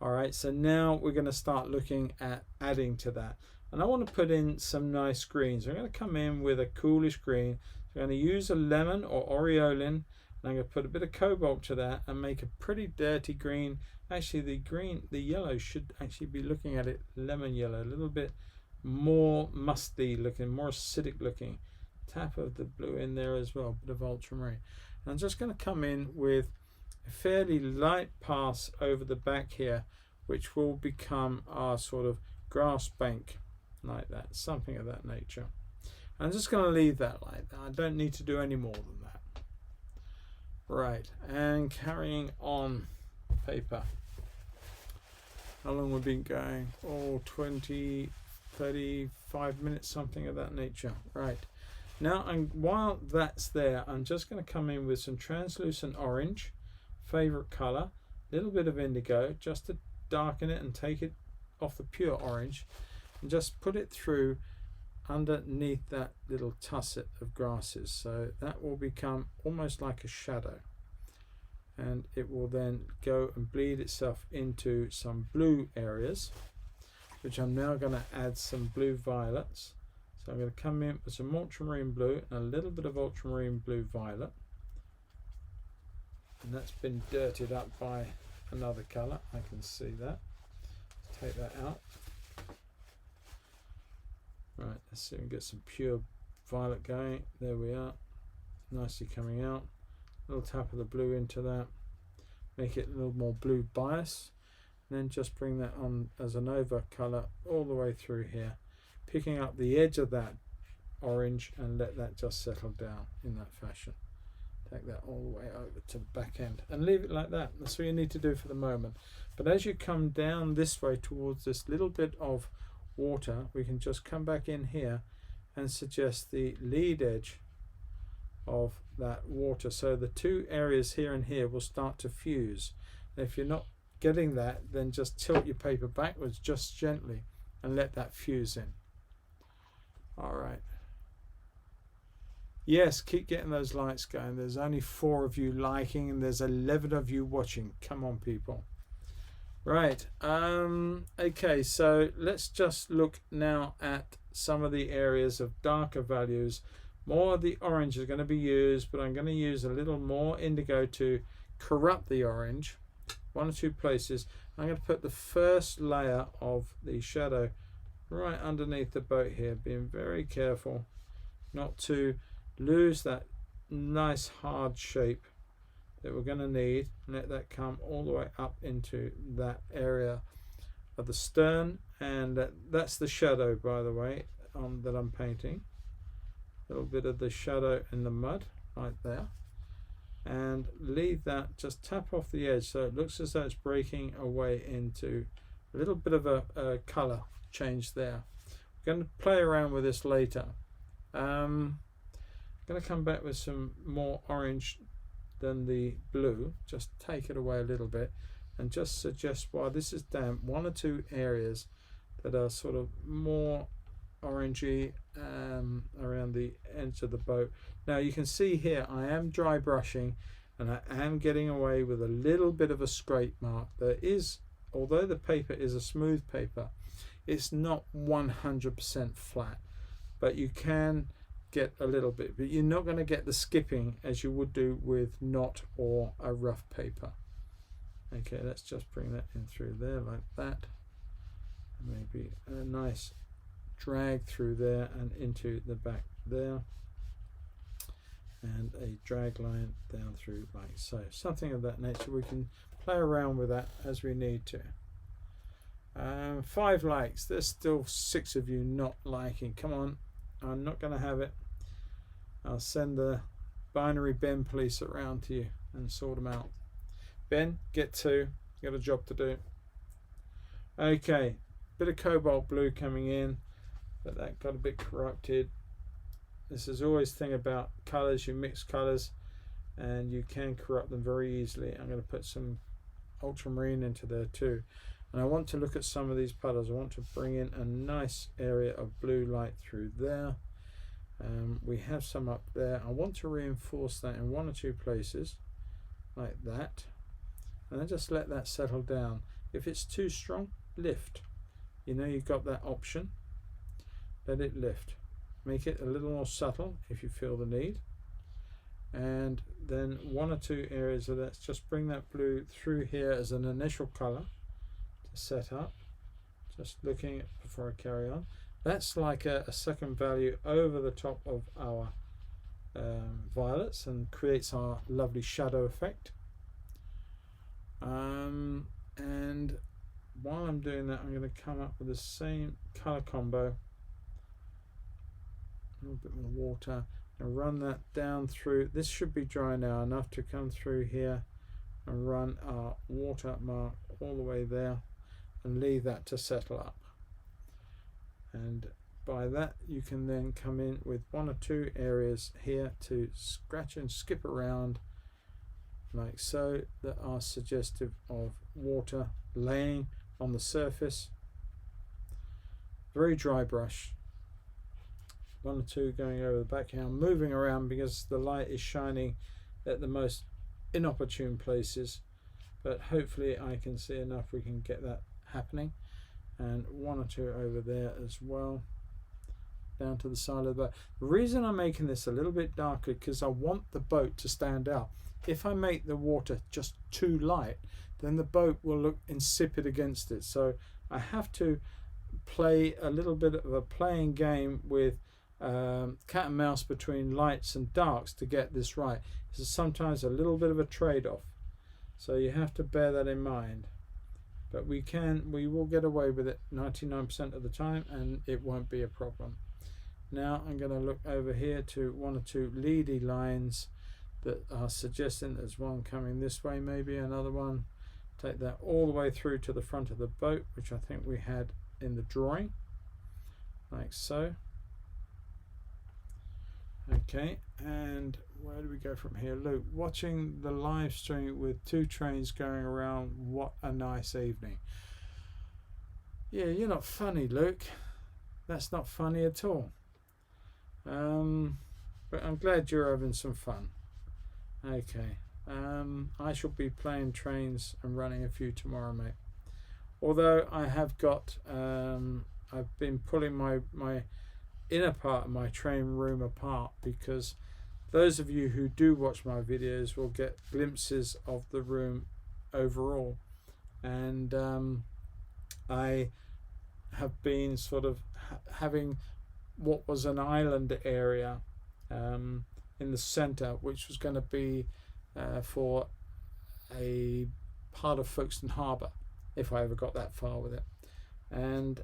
All right, so now we're going to start looking at adding to that, and I want to put in some nice greens. I'm going to come in with a coolish green. So I'm going to use a lemon or aureolin, and I'm going to put a bit of cobalt to that and make a pretty dirty green. Actually, the yellow should actually be looking at it lemon yellow, a little bit more musty looking, more acidic looking. Tap of the blue in there as well, a bit of ultramarine. And I'm just going to come in with a fairly light pass over the back here, which will become our sort of grass bank, like that, something of that nature. I'm just going to leave that like that. I don't need to do any more than that. Right, and carrying on paper. How long we've been going? Oh, 20, 35 minutes, something of that nature. Right. Now, while that's there, I'm just going to come in with some translucent orange, favorite color, a little bit of indigo, just to darken it and take it off the pure orange, and just put it through underneath that little tusset of grasses. So that will become almost like a shadow, and it will then go and bleed itself into some blue areas, which I'm now going to add some blue violets. So I'm going to come in with some ultramarine blue and a little bit of ultramarine blue violet, and that's been dirtied up by another color. I can see that. Let's take that out. Right, let's see if we can get some pure violet going. There we are, nicely coming out. A little tap of the blue into that, make it a little more blue bias, and then just bring that on as an over color all the way through here, picking up the edge of that orange and let that just settle down in that fashion. Take that all the way over to the back end and leave it like that. That's all you need to do for the moment. But as you come down this way towards this little bit of water, we can just come back in here and suggest the lead edge of that water. So the two areas here and here will start to fuse. And if you're not getting that, then just tilt your paper backwards just gently and let that fuse in. All right. Yes, keep getting those lights going. There's only 4 of you liking and there's 11 of you watching. Come on, people. Right. Okay, so let's just look now at some of the areas of darker values. More of the orange is going to be used, but I'm going to use a little more indigo to corrupt the orange. 1 or 2 places. I'm going to put the first layer of the shadow right underneath the boat here, being very careful not to lose that nice hard shape that we're going to need. Let that come all the way up into that area of the stern, and that's the shadow, by the way, that I'm painting. A little bit of the shadow in the mud right there, and leave that, just tap off the edge so it looks as though it's breaking away into a little bit of a color change there. We're going to play around with this later. I'm going to come back with some more orange than the blue, just take it away a little bit, and just suggest, while this is damp, one or two areas that are sort of more orangey around the edge of the boat. Now you can see here I am dry brushing and I am getting away with a little bit of a scrape mark. There is, although the paper is a smooth paper, it's not 100% flat, but you can get a little bit, but you're not going to get the skipping as you would do with knot or a rough paper. Okay, let's just bring that in through there like that. Maybe a nice drag through there and into the back there, and a drag line down through like so, something of that nature. We can play around with that as we need to. 5 likes. There's still 6 of you not liking. Come on, I'm not going to have it. I'll send the binary Ben police around to you and sort them out. Ben, get 2. You got a job to do. Okay, bit of cobalt blue coming in, but that got a bit corrupted. This is always the thing about colours. You mix colours and you can corrupt them very easily. I'm going to put some ultramarine into there too. And I want to look at some of these puddles. I want to bring in a nice area of blue light through there. We have some up there. I want to reinforce that in 1 or 2 places like that, and then just let that settle down. If it's too strong, lift. You know, you've got that option. Let it lift. Make it a little more subtle if you feel the need, and then 1 or 2 areas of that. Just bring that blue through here as an initial color to set up. Just looking at before I carry on. That's like a second value over the top of our violets and creates our lovely shadow effect. And while I'm doing that, I'm going to come up with the same color combo, a little bit more water, and run that down through. This should be dry now enough to come through here and run our water mark all the way there and leave that to settle up. And by that you can then come in with 1 or 2 areas here to scratch and skip around like so, that are suggestive of water laying on the surface. Very dry brush. 1 or 2 going over the back here. I'm moving around because the light is shining at the most inopportune places, but hopefully I can see enough we can get that happening. And 1 or 2 over there as well, down to the side of the boat. The reason I'm making this a little bit darker because I want the boat to stand out. If I make the water just too light, then the boat will look insipid against it. So I have to play a little bit of a playing game with cat and mouse between lights and darks to get this right. This is sometimes a little bit of a trade-off, so you have to bear that in mind. But we will get away with it 99% of the time, and it won't be a problem. Now I'm going to look over here to 1 or 2 leady lines that are suggesting there's one coming this way, maybe another one. Take that all the way through to the front of the boat, which I think we had in the drawing, like so. Okay, and where do we go from here? Luke, watching the live stream with 2 trains going around. What a nice evening. Yeah, you're not funny, Luke. That's not funny at all. But I'm glad you're having some fun. Okay, I shall be playing trains and running a few tomorrow, mate. Although I have got, I've been pulling my inner part of my train room apart, because those of you who do watch my videos will get glimpses of the room overall, and I have been sort of having what was an island area in the center, which was going to be for a part of Folkestone Harbour, if I ever got that far with it. And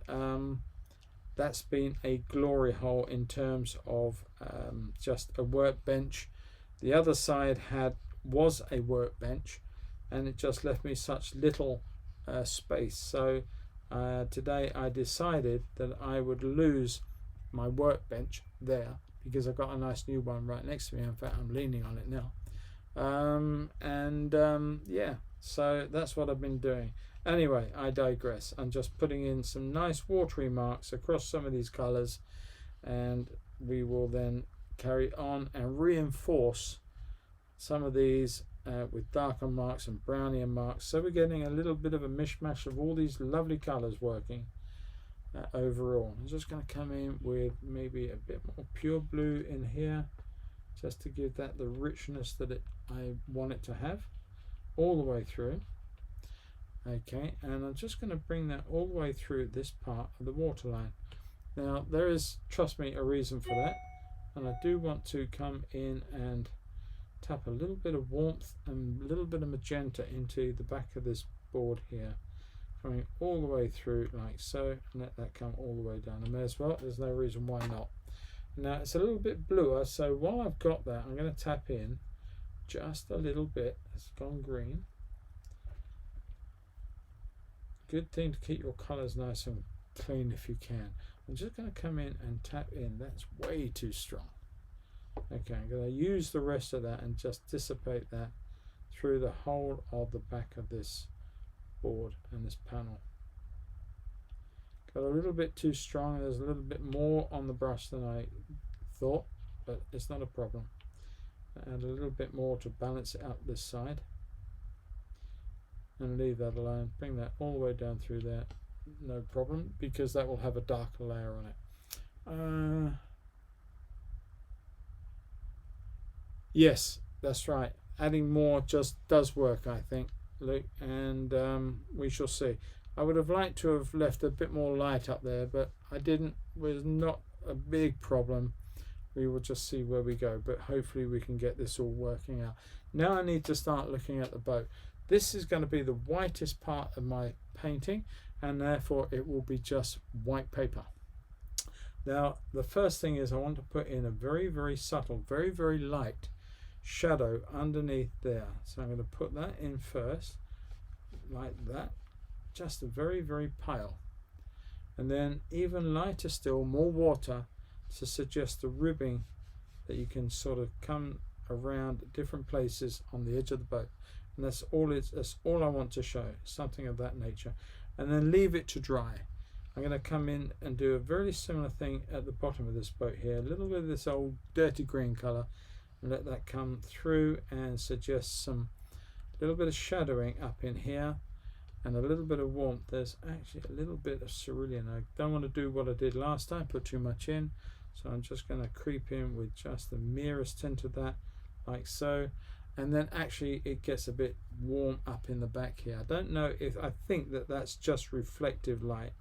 that's been a glory hole in terms of just a workbench. The other side was a workbench, and it just left me such little space. So today I decided that I would lose my workbench there, because I've got a nice new one right next to me. In fact, I'm leaning on it now. Yeah, so that's what I've been doing. Anyway, I digress. I'm just putting in some nice watery marks across some of these colours, and we will then carry on and reinforce some of these with darker marks and brownier marks, so we're getting a little bit of a mishmash of all these lovely colours working overall. I'm just going to come in with maybe a bit more pure blue in here, just to give that the richness that I want it to have all the way through. Okay, and I'm just going to bring that all the way through this part of the waterline. Now there is, trust me, a reason for that, and I do want to come in and tap a little bit of warmth and a little bit of magenta into the back of this board here, coming all the way through like so, and let that come all the way down. I may as well, there's no reason why not. Now it's a little bit bluer, so while I've got that, I'm going to tap in just a little bit. It's gone green. Good thing to keep your colours nice and clean if you can. I'm just going to come in and tap in. That's way too strong. Okay, I'm going to use the rest of that and just dissipate that through the whole of the back of this board and this panel. Got a little bit too strong. There's a little bit more on the brush than I thought, but it's not a problem. Add a little bit more to balance it out this side, and leave that alone. Bring that all the way down through there, no problem, because that will have a darker layer on it. Yes, that's right. Adding more just does work, I think, Luke, and we shall see. I would have liked to have left a bit more light up there, but I didn't. It was not a big problem. We will just see where we go, but hopefully we can get this all working out. Now I need to start looking at the boat. This is going to be the whitest part of my painting, and therefore it will be just white paper. Now the first thing is I want to put in a very, very subtle, very, very light shadow underneath there. So I'm going to put that in first, like that, just a very, very pale, and then even lighter still, more water to suggest the ribbing that you can sort of come around different places on the edge of the boat. And that's all I want to show, something of that nature, and then leave it to dry. I'm going to come in and do a very similar thing at the bottom of this boat here, a little bit of this old dirty green color, and let that come through and suggest some little bit of shadowing up in here and a little bit of warmth. There's actually a little bit of cerulean. I don't want to do what I did last time, put too much in, so I'm just going to creep in with just the merest tint of that, like so. And then actually it gets a bit warm up in the back here. I don't know if, I think that that's just reflective light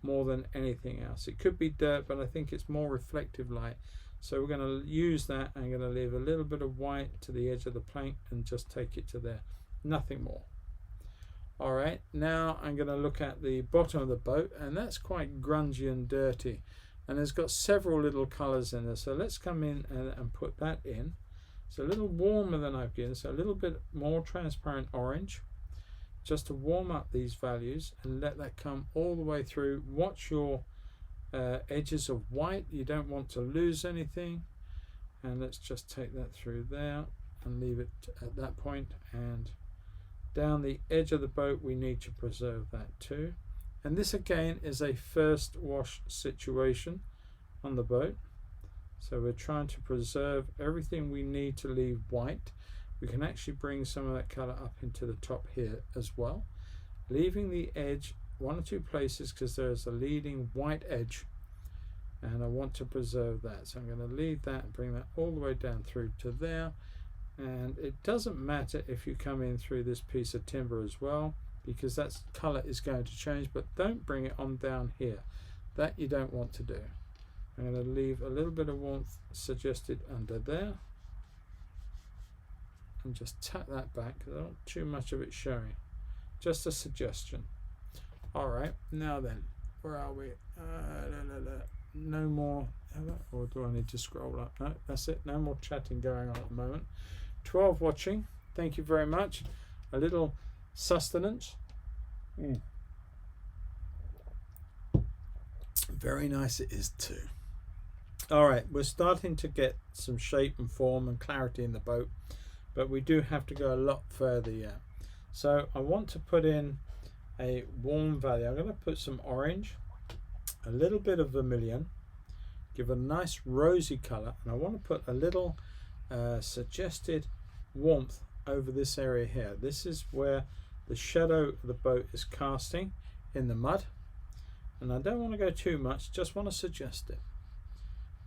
more than anything else. It could be dirt, but I think it's more reflective light. So we're going to use that. I'm going to leave a little bit of white to the edge of the plank and just take it to there. Nothing more. All right, now I'm going to look at the bottom of the boat, and that's quite grungy and dirty. And it's got several little colors in there. So let's come in and put that in. It's a little warmer than I've given, so a little bit more transparent orange, just to warm up these values and let that come all the way through. Watch your edges of white. You don't want to lose anything. And let's just take that through there and leave it at that point. And down the edge of the boat, we need to preserve that too. And this again is a first wash situation on the boat. So we're trying to preserve everything we need to leave white. We can actually bring some of that color up into the top here as well, leaving the edge one or two places because there's a leading white edge, and I want to preserve that. So I'm going to leave that and bring that all the way down through to there. And it doesn't matter if you come in through this piece of timber as well, because that color is going to change, but don't bring it on down here. That you don't want to do. I'm going to leave a little bit of warmth suggested under there and just tap that back because I don't want too much of it showing. Just a suggestion. Alright, now then, where are we? No more, or do I need to scroll up? No, that's it. No more chatting going on at the moment. 12 watching. Thank you very much. A little sustenance. Very nice it is too. All right, we're starting to get some shape and form and clarity in the boat, but we do have to go a lot further yet. So I want to put in a warm value. I'm going to put some orange, a little bit of vermilion, give a nice rosy color, and I want to put a little suggested warmth over this area here. This is where the shadow of the boat is casting in the mud, and I don't want to go too much, just want to suggest it.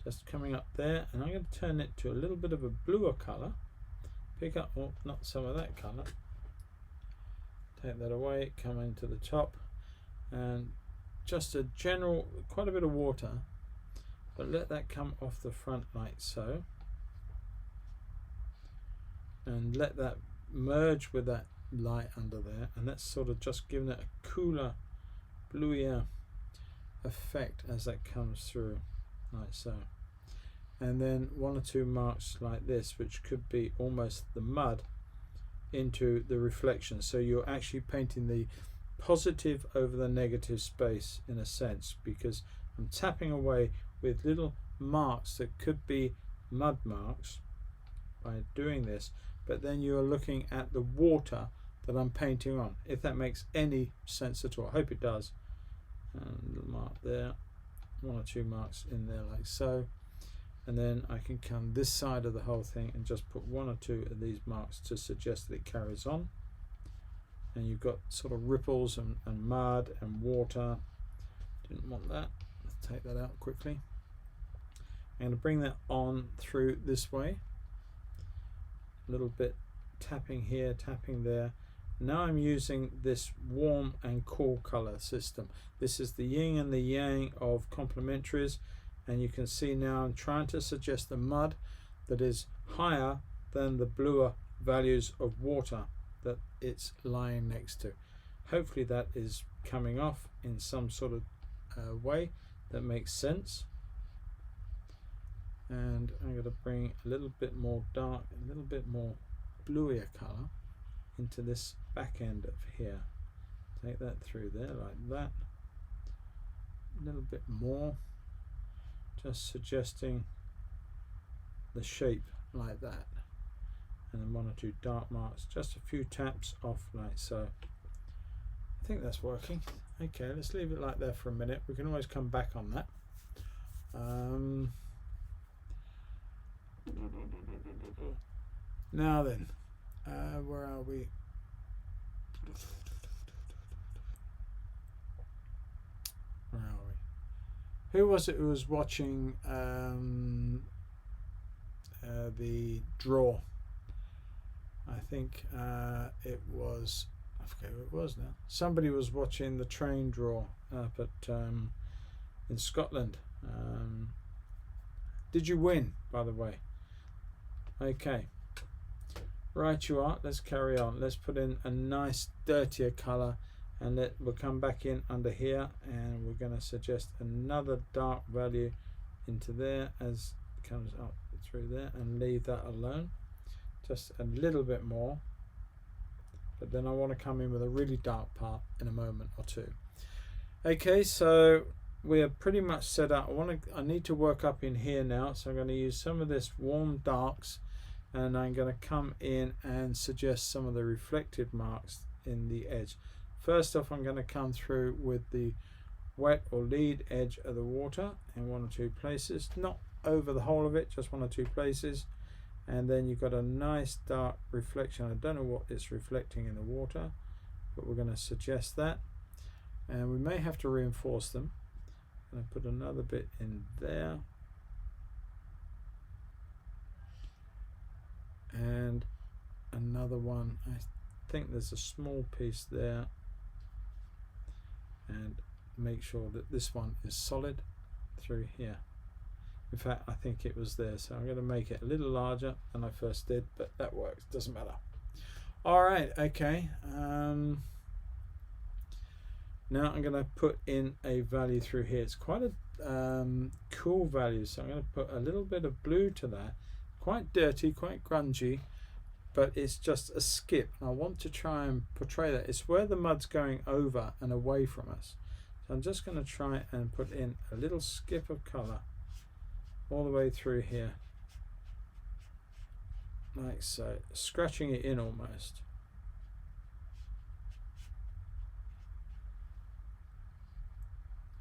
Just coming up there, and I'm going to turn it to a little bit of a bluer color. Pick up, oh, not some of that color. Take that away, come into the top, and just a general, quite a bit of water, but let that come off the front like so, and let that merge with that light under there, and that's sort of just giving it a cooler, bluier effect as that comes through like so. And then one or two marks like this, which could be almost the mud into the reflection, so you're actually painting the positive over the negative space in a sense, because I'm tapping away with little marks that could be mud marks by doing this, but then you're looking at the water that I'm painting on, if that makes any sense at all. I hope it does. And a little mark there, one or two marks in there like so, and then I can come this side of the whole thing and just put one or two of these marks to suggest that it carries on. And you've got sort of ripples and mud and water. Didn't want that. Let's take that out quickly. I'm going to bring that on through this way. A little bit tapping here, tapping there. Now I'm using this warm and cool color system. This is the yin and the yang of complementaries, and you can see now I'm trying to suggest the mud that is higher than the bluer values of water that it's lying next to. Hopefully that is coming off in some sort of way that makes sense. And I'm going to bring a little bit more dark, a little bit more bluier color into this back end of here. Take that through there like that. A little bit more, just suggesting the shape like that. And then one or two dark marks, just a few taps off like so. I think that's working. Okay, let's leave it like that for a minute. We can always come back on that. Now then, where are we? Where are we? Who was it who was watching the draw? I think it was, I forget who it was now. Somebody was watching the train draw up at in Scotland. Did you win, by the way? Okay, right you are. Let's carry on. Let's put in a nice dirtier color, and we'll come back in under here, and we're going to suggest another dark value into there as it comes up through there, and leave that alone. Just a little bit more, but then I want to come in with a really dark part in a moment or two. Okay, so we are pretty much set up. I need to work up in here now, so I'm going to use some of this warm darks, and I'm going to come in and suggest some of the reflected marks in the edge. First off, I'm going to come through with the wet or lead edge of the water in one or two places, not over the whole of it, just one or two places. And then you've got a nice dark reflection. I don't know what it's reflecting in the water, but we're going to suggest that, and we may have to reinforce them. And I put another bit in there, and another one. I think there's a small piece there, and make sure that this one is solid through here. In fact, I think it was there, so I'm going to make it a little larger than I first did, but that works, doesn't matter. All right, okay. Now I'm going to put in a value through here. It's quite a cool value, so I'm going to put a little bit of blue to that. Quite dirty, quite grungy, but it's just a skip. I want to try and portray that. It's where the mud's going over and away from us. So I'm just going to try and put in a little skip of colour all the way through here, like so, scratching it in almost.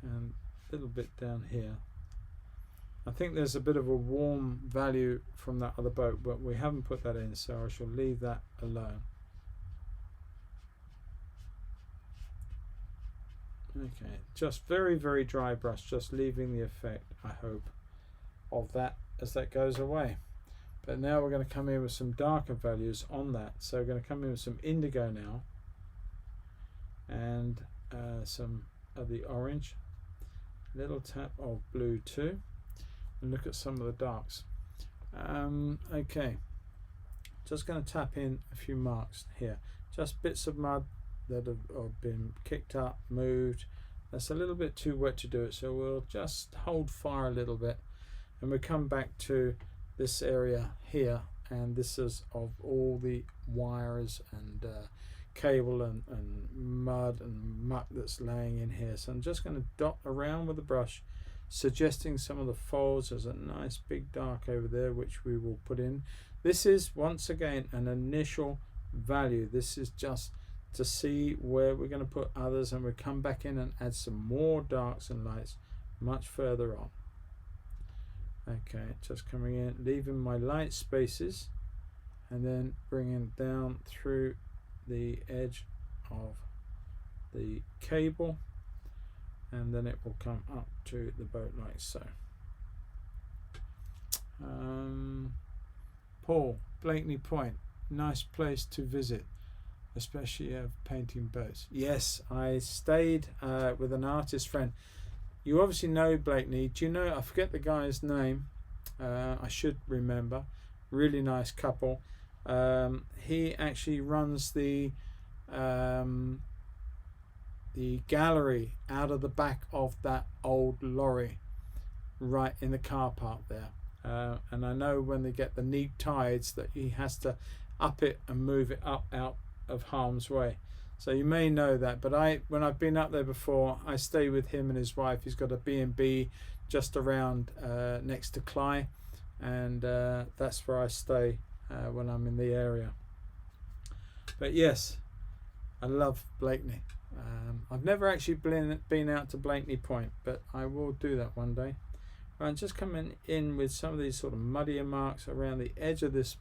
And a little bit down here. I think there's a bit of a warm value from that other boat, but we haven't put that in, so I shall leave that alone. Okay, just very, very dry brush, just leaving the effect, I hope, of that as that goes away. But now we're going to come in with some darker values on that. So we're going to come in with some indigo now, and some of the orange, little tap of blue too, and look at some of the darks. Okay, just going to tap in a few marks here, just bits of mud that have been kicked up, moved. That's a little bit too wet to do it, so we'll just hold fire a little bit, and we'll come back to this area here, and this is of all the wires and cable and mud and muck that's laying in here. So I'm just going to dot around with the brush, suggesting some of the folds. There's a nice big dark over there which we will put in. This is once again an initial value. This is just to see where we're going to put others, and we'll come back in and add some more darks and lights much further on. Okay, just coming in, leaving my light spaces, and then bringing down through the edge of the cable, and then it will come up to the boat like so. Paul, Blakeney Point, nice place to visit, especially painting boats. Yes, I stayed with an artist friend. You obviously know Blakeney. Do you know, I forget the guy's name, I should remember. Really nice couple. He actually runs the gallery out of the back of that old lorry right in the car park there. And I know when they get the neap tides that he has to up it and move it up out of harm's way. So you may know that, but when I've been up there before, I stay with him and his wife. He's got a B&B just around next to Cly, and that's where I stay when I'm in the area. But yes, I love Blakeney. I've never actually been out to Blakeney Point, but I will do that one day. I'm just coming in with some of these sort of muddier marks around the edge of this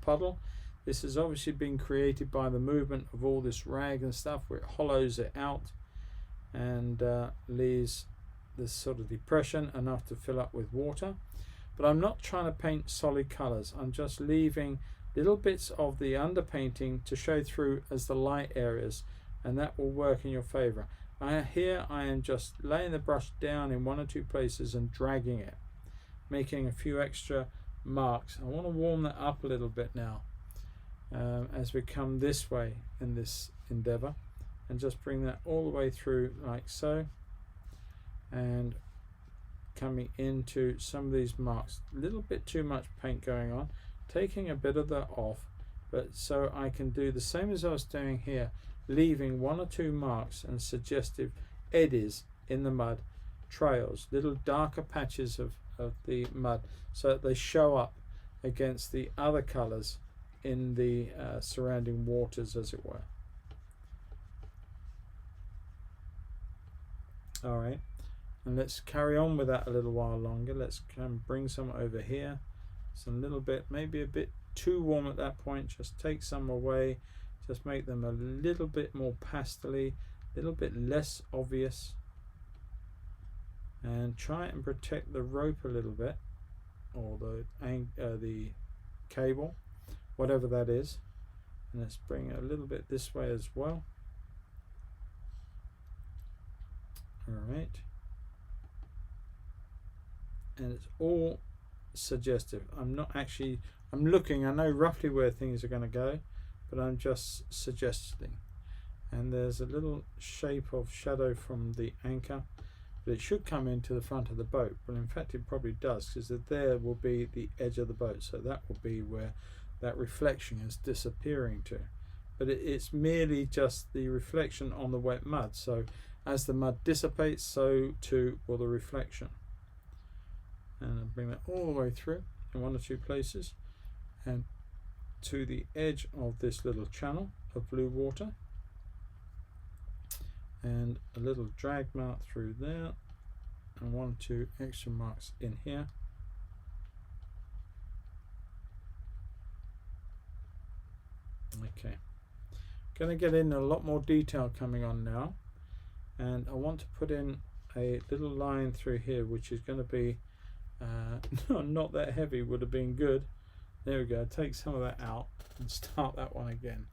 puddle. This has obviously been created by the movement of all this rag and stuff, where it hollows it out and leaves this sort of depression enough to fill up with water. But I'm not trying to paint solid colours. I'm just leaving little bits of the underpainting to show through as the light areas, and that will work in your favour. Here I am just laying the brush down in one or two places and dragging it, making a few extra marks. I want to warm that up a little bit now. As we come this way in this endeavour, and just bring that all the way through like so, and coming into some of these marks. A little bit too much paint going on, taking a bit of that off, but so I can do the same as I was doing here, leaving one or two marks and suggestive eddies in the mud, trails, little darker patches of the mud, so that they show up against the other colours in the surrounding waters, as it were. All right, and let's carry on with that a little while longer. Let's bring some over here, some little bit, maybe a bit too warm at that point. Just take some away, just make them a little bit more pastel-y, a little bit less obvious, and try and protect the rope a little bit, or the cable, whatever that is. And let's bring it a little bit this way as well. All right, and it's all suggestive. I'm looking, I know roughly where things are going to go, but I'm just suggesting. And there's a little shape of shadow from the anchor, but it should come into the front of the boat. Well, in fact it probably does, because there will be the edge of the boat, so that will be where that reflection is disappearing to. But it's merely just the reflection on the wet mud, so as the mud dissipates, so too will the reflection. and I'll bring that all the way through in one or two places and to the edge of this little channel of blue water, and a little drag mark through there, and one or two extra marks in here. Okay, going to get in a lot more detail coming on now, and I want to put in a little line through here which is going to be not that heavy. Would have been good. There we go. Take some of that out and start that one again.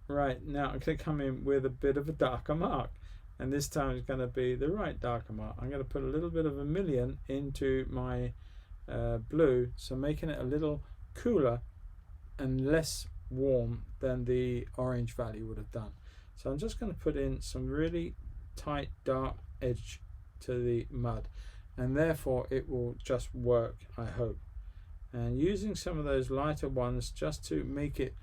Right, now I'm going to come in with a bit of a darker mark, and this time it's going to be the right darker mark. I'm going to put a little bit of vermilion into my blue, so making it a little cooler and less warm than the orange value would have done. So I'm just going to put in some really tight dark edge to the mud, and therefore it will just work, I hope. And using some of those lighter ones just to make it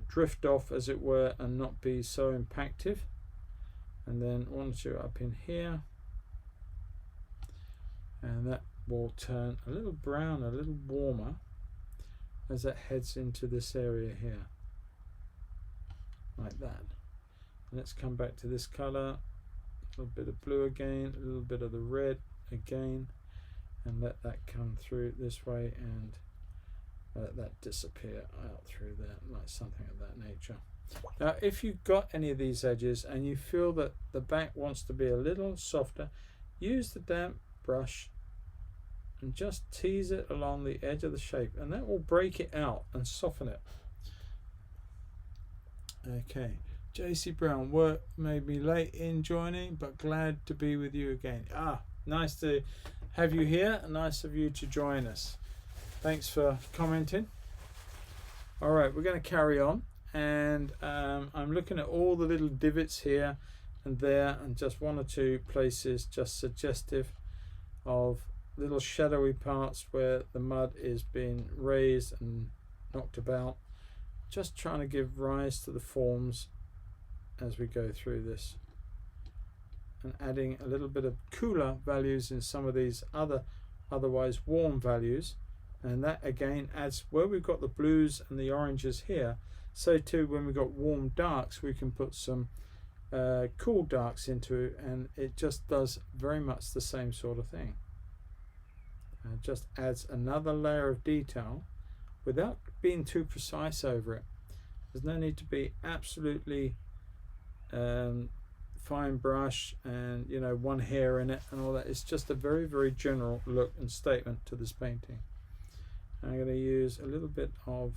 drift off, as it were, and not be so impactive. And then one or two up in here, and that will turn a little brown, a little warmer as that heads into this area here, like that. And let's come back to this color, a little bit of blue again, a little bit of the red again, and let that come through this way and let that disappear out through there, like something of that nature. Now if you've got any of these edges and you feel that the back wants to be a little softer, use the damp brush and just tease it along the edge of the shape, and that will break it out and soften it. Okay, JC Brown, work made me late in joining, but glad to be with you again. Nice to have you here, nice of you to join us. Thanks for commenting. All right, we're going to carry on, and I'm looking at all the little divots here and there, and just one or two places just suggestive of little shadowy parts where the mud is being raised and knocked about, just trying to give rise to the forms as we go through this, and adding a little bit of cooler values in some of these otherwise warm values. And that again adds, where we've got the blues and the oranges here, so too when we've got warm darks we can put some cool darks into it, and it just does very much the same sort of thing. It just adds another layer of detail without being too precise over it. There's no need to be absolutely fine brush and one hair in it and all that. It's just a very, very general look and statement to this painting. I'm going to use a little bit of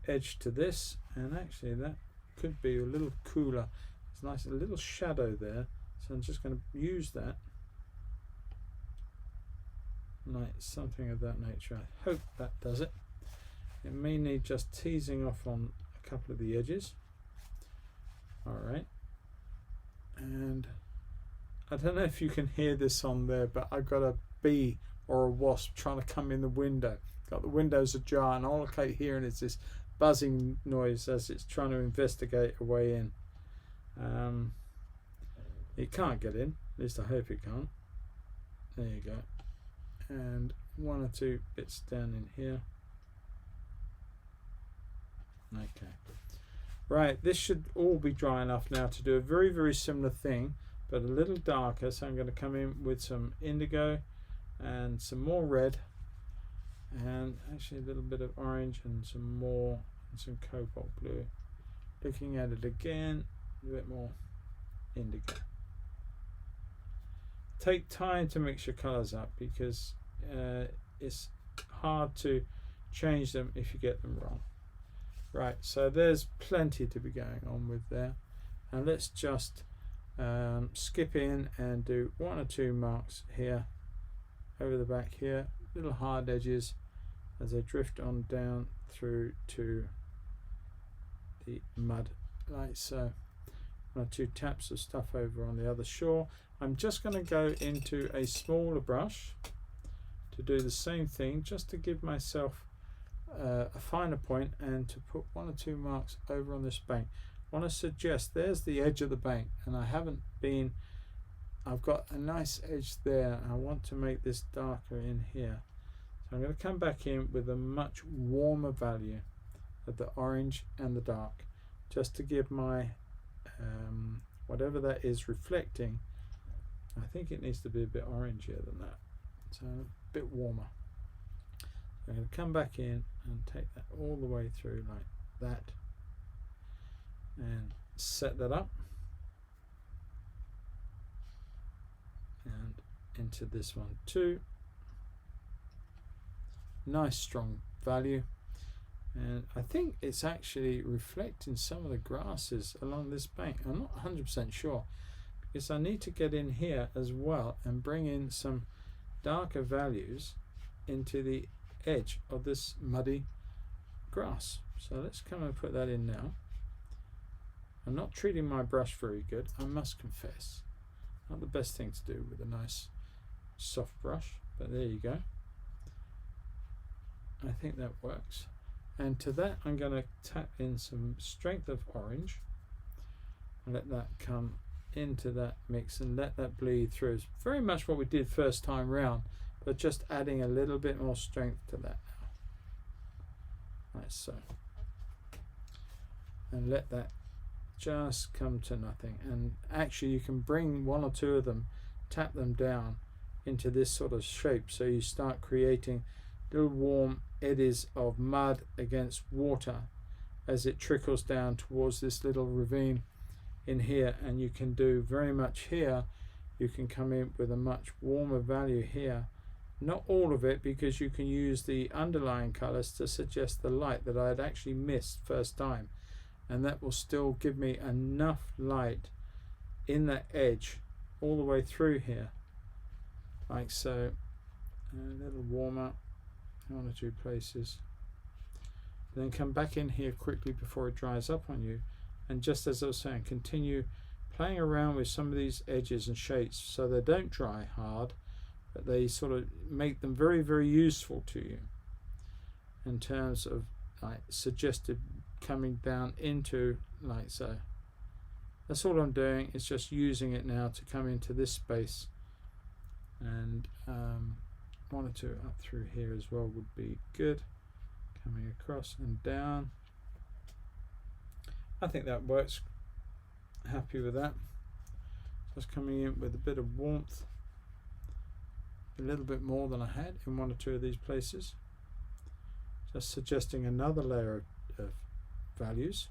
edge to this, and actually that could be a little cooler. It's nice, a little shadow there, so I'm just going to use that, like something of that nature. I hope that does it. It may need just teasing off on a couple of the edges. Alright, and I don't know if you can hear this on there, but I've got a bee or a wasp trying to come in the window. Got the windows ajar, and all I keep hearing is this buzzing noise as it's trying to investigate a way in. It can't get in, at least I hope it can't. There you go. And one or two bits down in here. Okay. Right, this should all be dry enough now to do a very, very similar thing, but a little darker. So I'm going to come in with some indigo and some more red, and actually a little bit of orange and some more, and some cobalt blue. Looking at it again, a bit more indigo. Take time to mix your colours up, because it's hard to change them if you get them wrong. Right, so there's plenty to be going on with there, and let's just skip in and do one or two marks here over the back here, little hard edges as they drift on down through to the mud, like so. One or two taps of stuff over on the other shore. I'm just going to go into a smaller brush to do the same thing, just to give myself a finer point, and to put one or two marks over on this bank. I want to suggest there's the edge of the bank, and I haven't been I've got a nice edge there. I want to make this darker in here. So I'm going to come back in with a much warmer value of the orange and the dark, just to give my whatever that is reflecting. I think it needs to be a bit orangier than that, so a bit warmer. I'm going to come back in and take that all the way through like that and set that up and into this one too. Nice strong value, and I think it's actually reflecting some of the grasses along this bank. I'm not 100% sure, because I need to get in here as well and bring in some darker values into the edge of this muddy grass. So let's come and put that in now. I'm not treating my brush very good, I must confess. Not the best thing to do with a nice soft brush, but there you go. I think that works. And to that I'm going to tap in some strength of orange and let that come into that mix and let that bleed through. It's very much what we did first time round, but just adding a little bit more strength to that now, like so, and let that just come to nothing. And actually you can bring one or two of them, tap them down into this sort of shape, so you start creating little warm eddies of mud against water as it trickles down towards this little ravine in here. And you can do very much here, you can come in with a much warmer value here, not all of it, because you can use the underlying colors to suggest the light that I had actually missed first time, and that will still give me enough light in that edge all the way through here, like so. A little warmer, one or two places, then come back in here quickly before it dries up on you. And just as I was saying, continue playing around with some of these edges and shapes so they don't dry hard, but they sort of make them very, very useful to you in terms of like suggested coming down into like so. That's all I'm doing, is just using it now to come into this space, and one or two up through here as well would be good, coming across and down. I think that works. Happy with that. Just coming in with a bit of warmth, a little bit more than I had in one or two of these places, just suggesting another layer of values.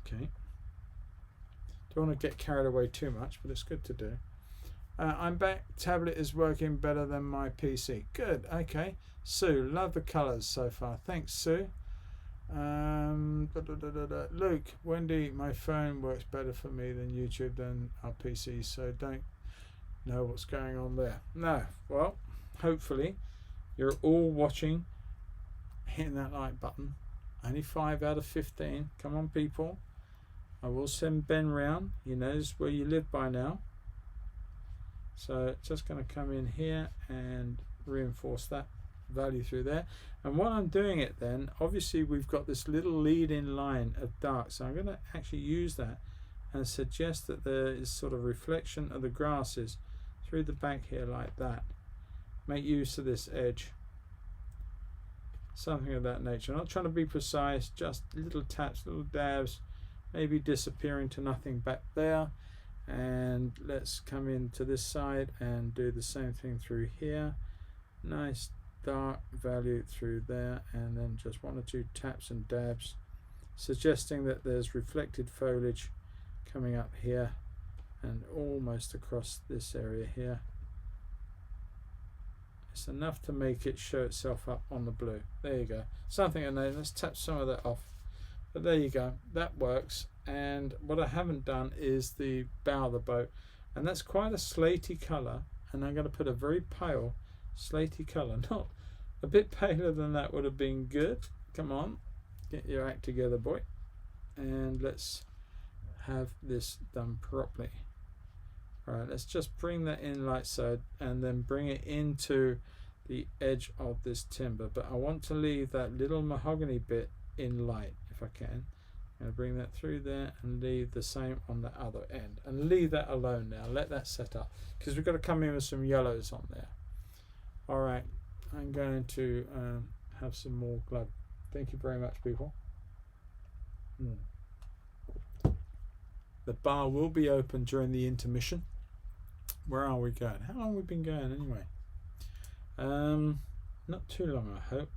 Okay, don't want to get carried away too much, but it's good to do. I'm back. Tablet is working better than my PC. Good. Okay. Sue, love the colours so far. Thanks, Sue. Luke, Wendy, my phone works better for me than YouTube than our PC, so don't know what's going on there. No. Well, hopefully you're all watching, hitting that like button. Only 5 out of 15. Come on, people. I will send Ben round. He knows where you live by now. So just going to come in here and reinforce that value through there. And while I'm doing it, then obviously we've got this little lead-in line of dark, so I'm going to actually use that and suggest that there is sort of reflection of the grasses through the back here like that. Make use of this edge, something of that nature. I'm not trying to be precise, just little taps, little dabs, maybe disappearing to nothing back there. And let's come into this side and do the same thing through here. Nice dark value through there, and then just 1 or 2 taps and dabs, suggesting that there's reflected foliage coming up here and almost across this area here. It's enough to make it show itself up on the blue. There you go. Something I know. Let's tap some of that off. But there you go. That works. And what I haven't done is the bow of the boat, and that's quite a slaty colour, and I'm going to put a very pale slaty colour. Not a bit paler than that would have been good. Come on, get your act together, boy. And let's have this done properly. Alright, let's just bring that in like so, and then bring it into the edge of this timber. But I want to leave that little mahogany bit in light if I can. going to bring that through there and leave the same on the other end, and leave that alone now. Let that set up, because we've got to come in with some yellows on there. Alright, I'm going to have some more glue. Thank you very much, people. The bar will be open during the intermission. Where are we going? How long have we been going anyway? Not too long, I hope.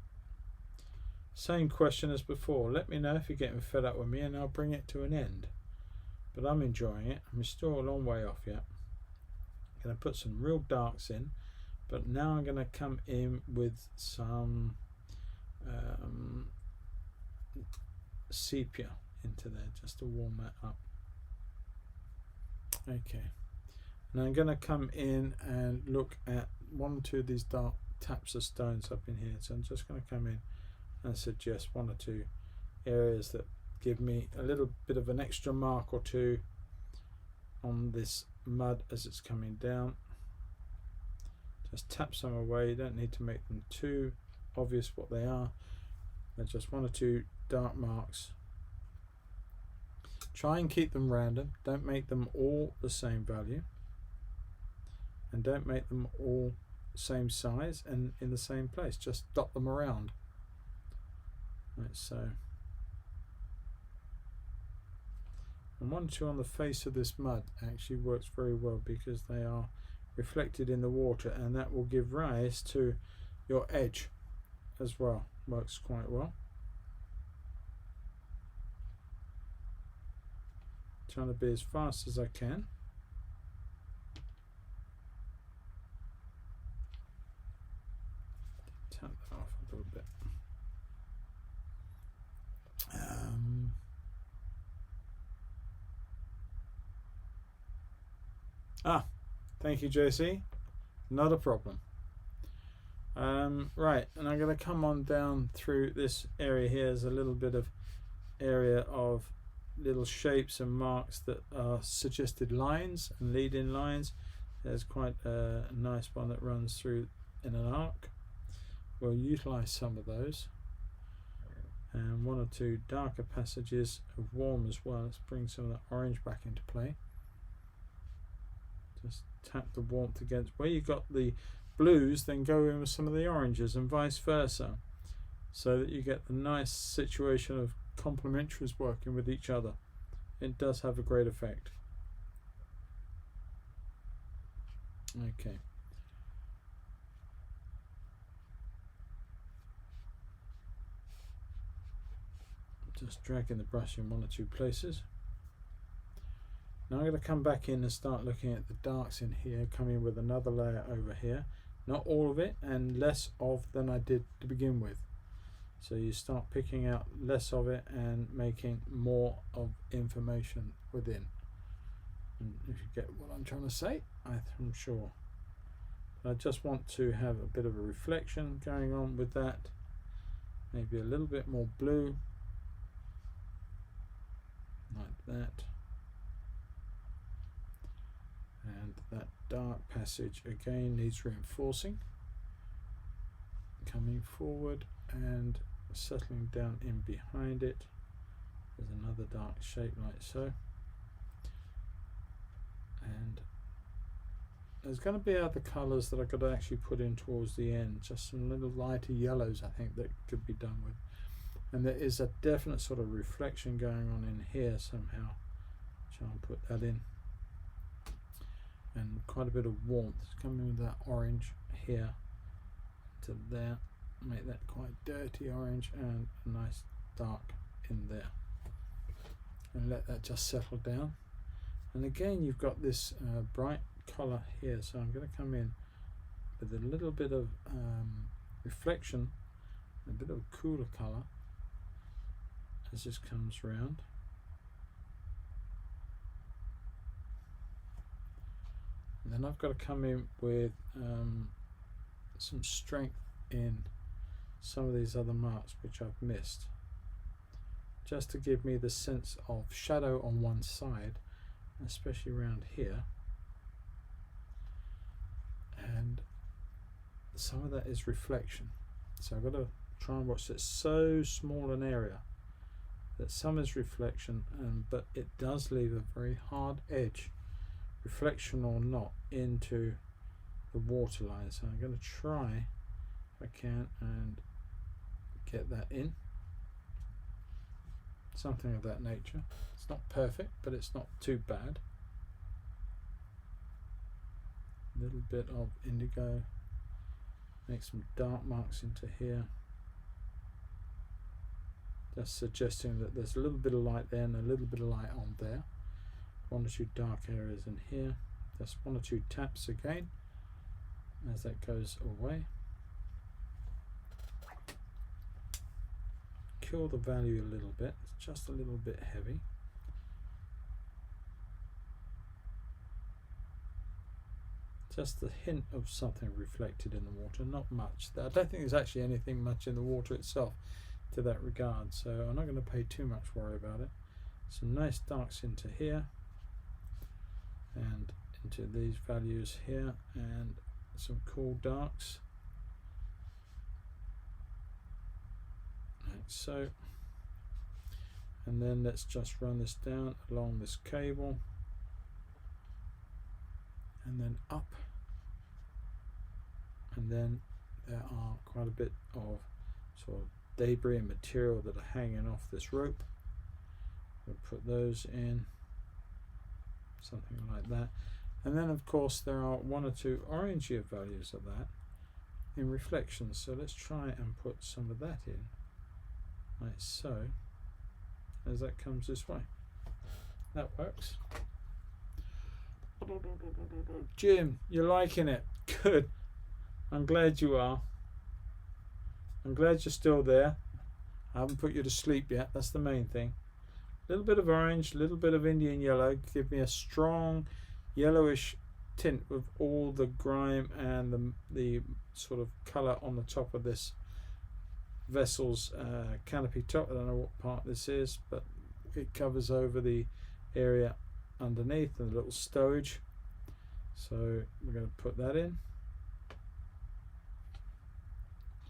Same question as before. Let me know if you're getting fed up with me and I'll bring it to an end. But I'm enjoying it. I'm still a long way off yet. I'm going to put some real darks in, but now I'm going to come in with some sepia into there just to warm that up. Okay. And I'm going to come in and look at one or two of these dark taps of stones up in here. So I'm just going to come in and suggest one or two areas that give me a little bit of an extra mark or two on this mud as it's coming down. Just tap some away. You don't need to make them too obvious what they are. They're just one or two dark marks. Try and keep them random. Don't make them all the same value, and don't make them all same size and in the same place. Just dot them around. Right, so, and one or two on the face of this mud actually works very well because they are reflected in the water, and that will give rise to your edge as well. Works quite well. Trying to be as fast as I can. Tap that off a little bit. Thank you, JC. Not a problem. Right, and I'm going to come on down through this area here. There's a little bit of area of little shapes and marks that are suggested lines and lead-in lines. There's quite a nice one that runs through in an arc. We'll utilize some of those, and one or two darker passages of warm as well. Let's bring some of that orange back into play. Just tap the warmth against where you got the blues, then go in with some of the oranges and vice versa, so that you get the nice situation of complementaries working with each other. It does have a great effect. Okay. Just dragging the brush in one or two places. Now I'm going to come back in and start looking at the darks in here, coming with another layer over here. Not all of it, and less of than I did to begin with. So you start picking out less of it and making more of information within. And if you get what I'm trying to say, I'm sure. But I just want to have a bit of a reflection going on with that. Maybe a little bit more blue, like that. And that dark passage again needs reinforcing. Coming forward and settling down in behind it. There's another dark shape like so. And there's going to be other colours that I've got to actually put in towards the end. Just some little lighter yellows I think that could be done with. And there is a definite sort of reflection going on in here somehow. Try and put that in. And quite a bit of warmth coming with that orange here to there. Make that quite dirty orange and a nice dark in there. And let that just settle down. And again, you've got this bright colour here, so I'm going to come in with a little bit of reflection, a bit of a cooler colour as this comes round. And then I've got to come in with some strength in some of these other marks which I've missed, just to give me the sense of shadow on one side, especially around here. And some of that is reflection, so I've got to try and watch it. So small an area, that some is reflection, but it does leave a very hard edge, reflection or not, into the waterline. So I'm going to try, if I can, and get that in. Something of that nature. It's not perfect, but it's not too bad. A little bit of indigo. Make some dark marks into here. Just suggesting that there's a little bit of light there and a little bit of light on there. One or two dark areas in here. Just one or two taps again as that goes away. Kill the value a little bit. It's just a little bit heavy. Just a hint of something reflected in the water, not much. I don't think there's actually anything much in the water itself to that regard, so I'm not going to pay too much worry about it. Some nice darks into here and into these values here, and some cool darks like so. And then let's just run this down along this cable and then up, and then there are quite a bit of sort of debris and material that are hanging off this rope. We'll put those in, something like that. And then of course there are one or two orangier values of that in reflection, so let's try and put some of that in like so, as that comes this way. That works. Jim, you're liking it. Good. I'm glad you are. I'm glad you're still there. I haven't put you to sleep yet. That's the main thing. A little bit of orange, a little bit of Indian yellow. Give me a strong yellowish tint with all the grime and the sort of colour on the top of this vessel's canopy top. I don't know what part this is, but it covers over the area underneath and a little stowage. So we're going to put that in.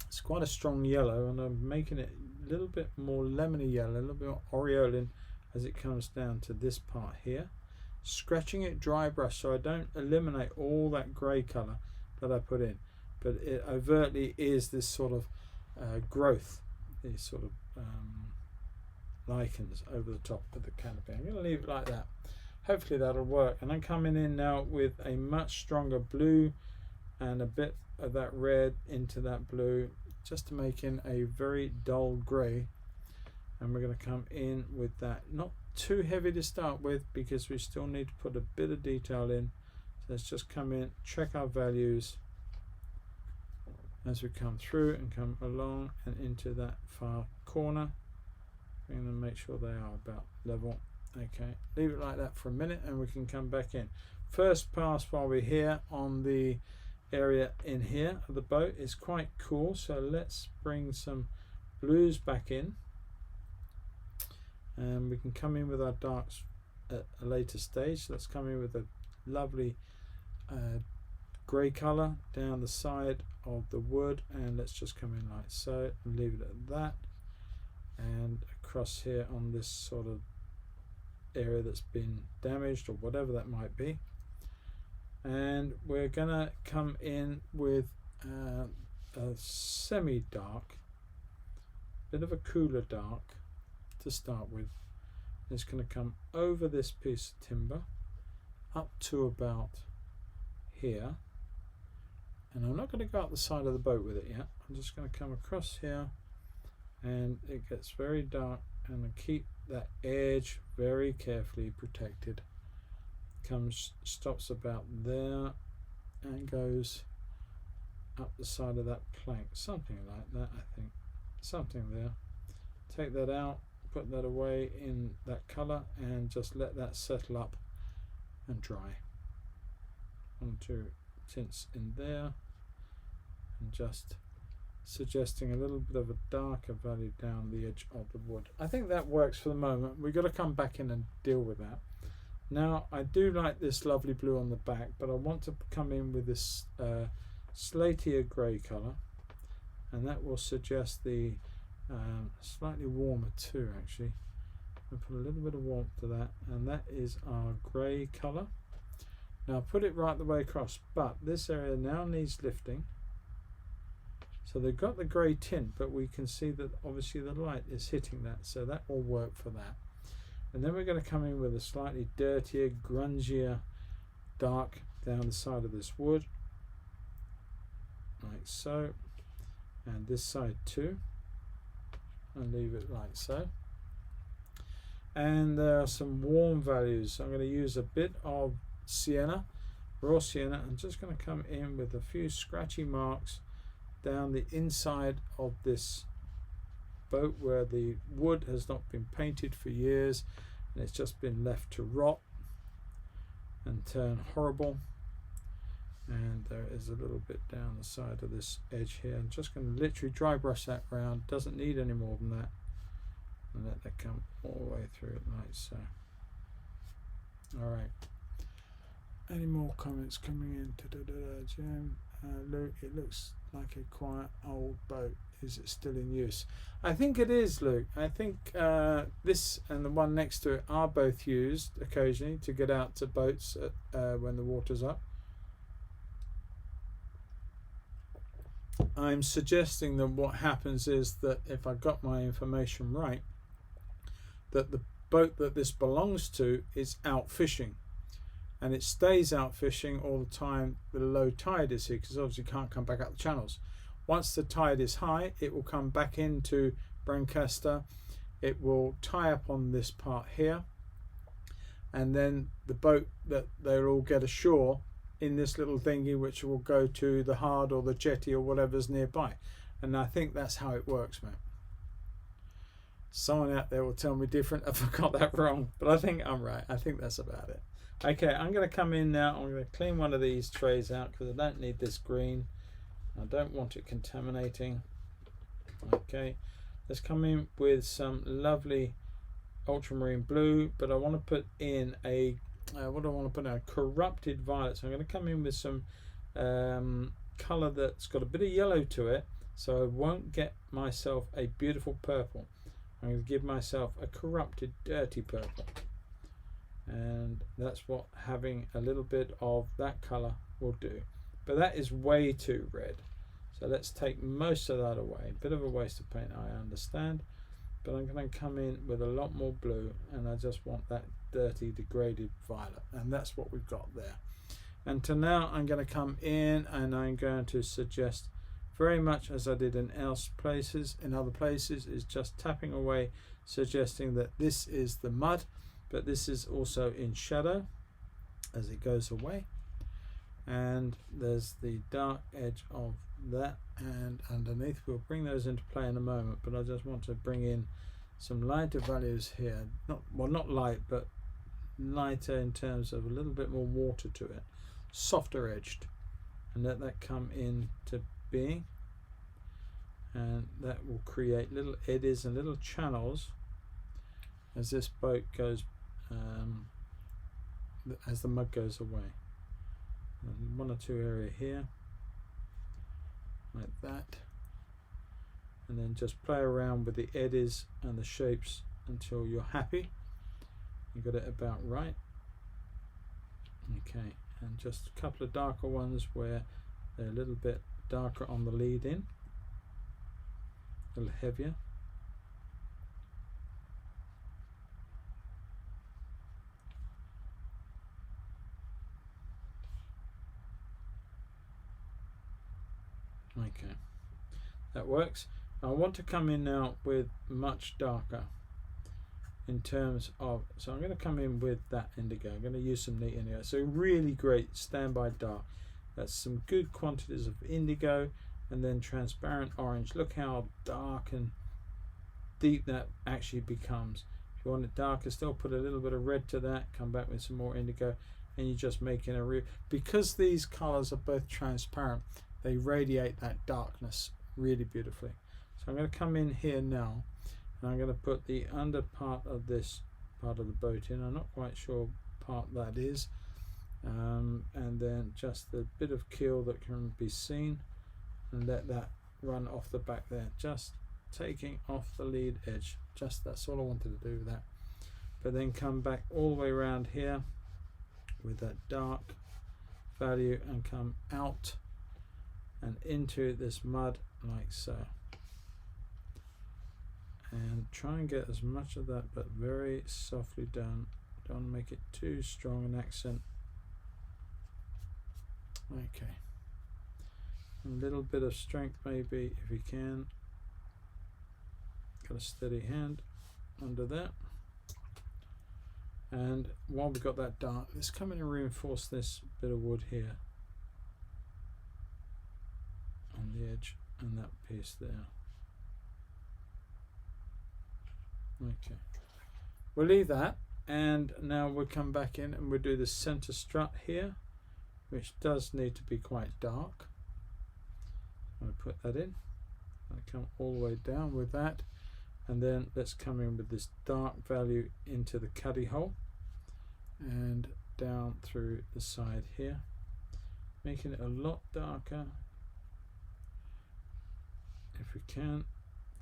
It's quite a strong yellow, and I'm making it a little bit more lemony yellow, a little bit more aureolin as it comes down to this part here. Scratching it dry brush so I don't eliminate all that grey colour that I put in, but it overtly is this sort of growth, these sort of lichens over the top of the canopy. I'm going to leave it like that. Hopefully that'll work. And I'm coming in now with a much stronger blue and a bit of that red into that blue, just to make in a very dull grey. And we're going to come in with that, not too heavy to start with because we still need to put a bit of detail in. So let's just come in, check our values as we come through and come along and into that far corner. I'm going to make sure they are about level. Okay, leave it like that for a minute and we can come back in. First pass while we're here on the area in here of the boat is quite cool, so let's bring some blues back in, and we can come in with our darks at a later stage. So let's come in with a lovely grey colour down the side of the wood, and let's just come in like so and leave it at that, and across here on this sort of area that's been damaged or whatever that might be. And we're gonna come in with a semi-dark, bit of a cooler dark to start with. It's going to come over this piece of timber up to about here, and I'm not going to go up the side of the boat with it yet. I'm just going to come across here, and it gets very dark, and I keep that edge very carefully protected. Stops about there and goes up the side of that plank, something like that. I think something there. Take that out, put that away in that color, and just let that settle up and dry. 1 or 2 tints in there, and just suggesting a little bit of a darker value down the edge of the wood. I think that works for the moment. We've got to come back in and deal with that. Now I do like this lovely blue on the back, but I want to come in with this slatier grey colour, and that will suggest the slightly warmer too actually, and put a little bit of warmth to that, and that is our grey colour. Now put it right the way across, but this area now needs lifting. So they've got the grey tint, but we can see that obviously the light is hitting that, so that will work for that. And then we're going to come in with a slightly dirtier, grungier dark down the side of this wood, like so, and this side too, and leave it like so. And there are some warm values. I'm going to use a bit of sienna, raw sienna. I'm just going to come in with a few scratchy marks down the inside of this boat where the wood has not been painted for years and it's just been left to rot and turn horrible. And there is a little bit down the side of this edge here. I'm just going to literally dry brush that round, doesn't need any more than that, and let that come all the way through it like so. Alright, any more comments coming in? Jim, Luke, it looks like a quiet old boat. Is it still in use? I think it is, Luke. I think this and the one next to it are both used occasionally to get out to boats when the water's up. I'm suggesting that what happens is that if I got my information right, that the boat that this belongs to is out fishing, and it stays out fishing all the time the low tide is here, because obviously it can't come back up the channels. Once the tide is high, it will come back into Brancaster, it will tie up on this part here, and then the boat that they'll all get ashore in this little dinghy, which will go to the hard or the jetty or whatever's nearby. And I think that's how it works, mate. Someone out there will tell me different if I got that wrong, but I think I'm right. I think that's about it. Okay, I'm going to come in now. I'm going to clean one of these trays out because I don't need this green. I don't want it contaminating. Okay, let's come in with some lovely ultramarine blue, but I want to put in a what do I want to put in? A corrupted violet. So I'm going to come in with some colour that's got a bit of yellow to it, so I won't get myself a beautiful purple. I'm going to give myself a corrupted, dirty purple, and that's what having a little bit of that colour will do. But that is way too red, so let's take most of that away. Bit of a waste of paint, I understand, but I'm going to come in with a lot more blue, and I just want that dirty, degraded violet, and that's what we've got there. And to now I'm going to come in and I'm going to suggest, very much as I did in other places, is just tapping away, suggesting that this is the mud, but this is also in shadow as it goes away. And there's the dark edge of that, and underneath we'll bring those into play in a moment, but I just want to bring in some lighter values here, not light, but lighter in terms of a little bit more water to it, softer edged, and let that come into being, and that will create little eddies and little channels as this boat goes, as the mud goes away. And one or two area here like that, and then just play around with the eddies and the shapes until you're happy you got it about right. Okay, and just a couple of darker ones where they're a little bit darker on the lead in, a little heavier. Okay, that works. I want to come in now with much darker in terms of, so I'm going to come in with that indigo. I'm going to use some neat indigo, so really great standby dark. That's some good quantities of indigo, and then transparent orange. Look how dark and deep that actually becomes. If you want it darker still, put a little bit of red to that, come back with some more indigo, and you're just making a real, because these colors are both transparent, they radiate that darkness really beautifully. So I'm going to come in here now, and I'm going to put the under part of this part of the boat in. I'm not quite sure part that is, and then just the bit of keel that can be seen, and let that run off the back there, just taking off the lead edge. Just that's all I wanted to do with that. but then come back all the way around here with that dark value and come out and into this mud like so, and try and get as much of that but very softly done. Don't make it too strong an accent. Okay, a little bit of strength maybe if you can. Got a steady hand under that. And while we've got that dark, let's come in and reinforce this bit of wood here on the edge and that piece there. Okay, we'll leave that, and now we'll come back in and we'll do the center strut here, which does need to be quite dark. I'm going to put that in. I come all the way down with that, and then let's come in with this dark value into the cuddy hole and down through the side here, making it a lot darker. If we can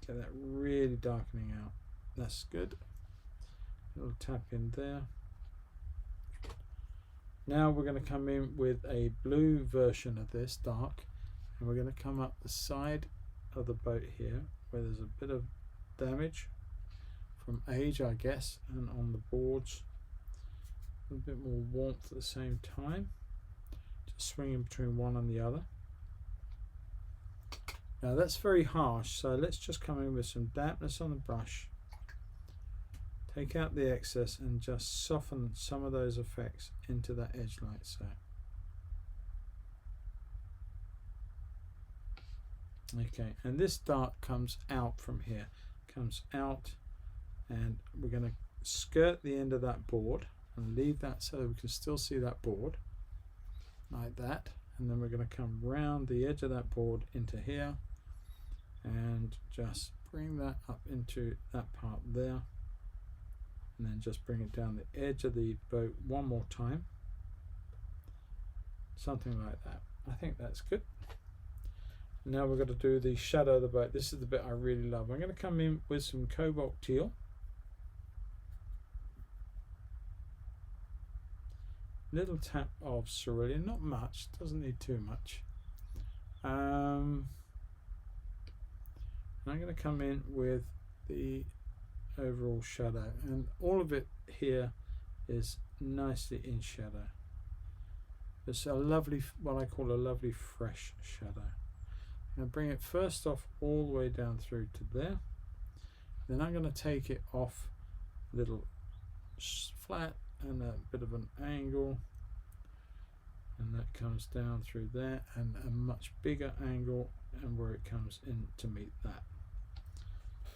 get that really darkening out, that's good. A little tap in there. Now we're going to come in with a blue version of this dark, and we're going to come up the side of the boat here where there's a bit of damage from age, I guess, and on the boards a bit more warmth at the same time, just swinging between one and the other. Now that's very harsh, so let's just come in with some dampness on the brush, take out the excess and just soften some of those effects into that edge like so. Okay, and this dark comes out from here, comes out, and we're going to skirt the end of that board and leave that so we can still see that board like that, and then we're going to come round the edge of that board into here and just bring that up into that part there, and then just bring it down the edge of the boat one more time, something like that. I think that's good. Now we're going to do the shadow of the boat. This is the bit I really love. I'm going to come in with some cobalt teal, little tap of cerulean, not much, doesn't need too much. And I'm going to come in with the overall shadow, and all of it here is nicely in shadow. It's a lovely, what I call a lovely fresh shadow. I'm going to bring it first off all the way down through to there, then I'm going to take it off a little flat and a bit of an angle, and that comes down through there, and a much bigger angle, and where it comes in to meet that.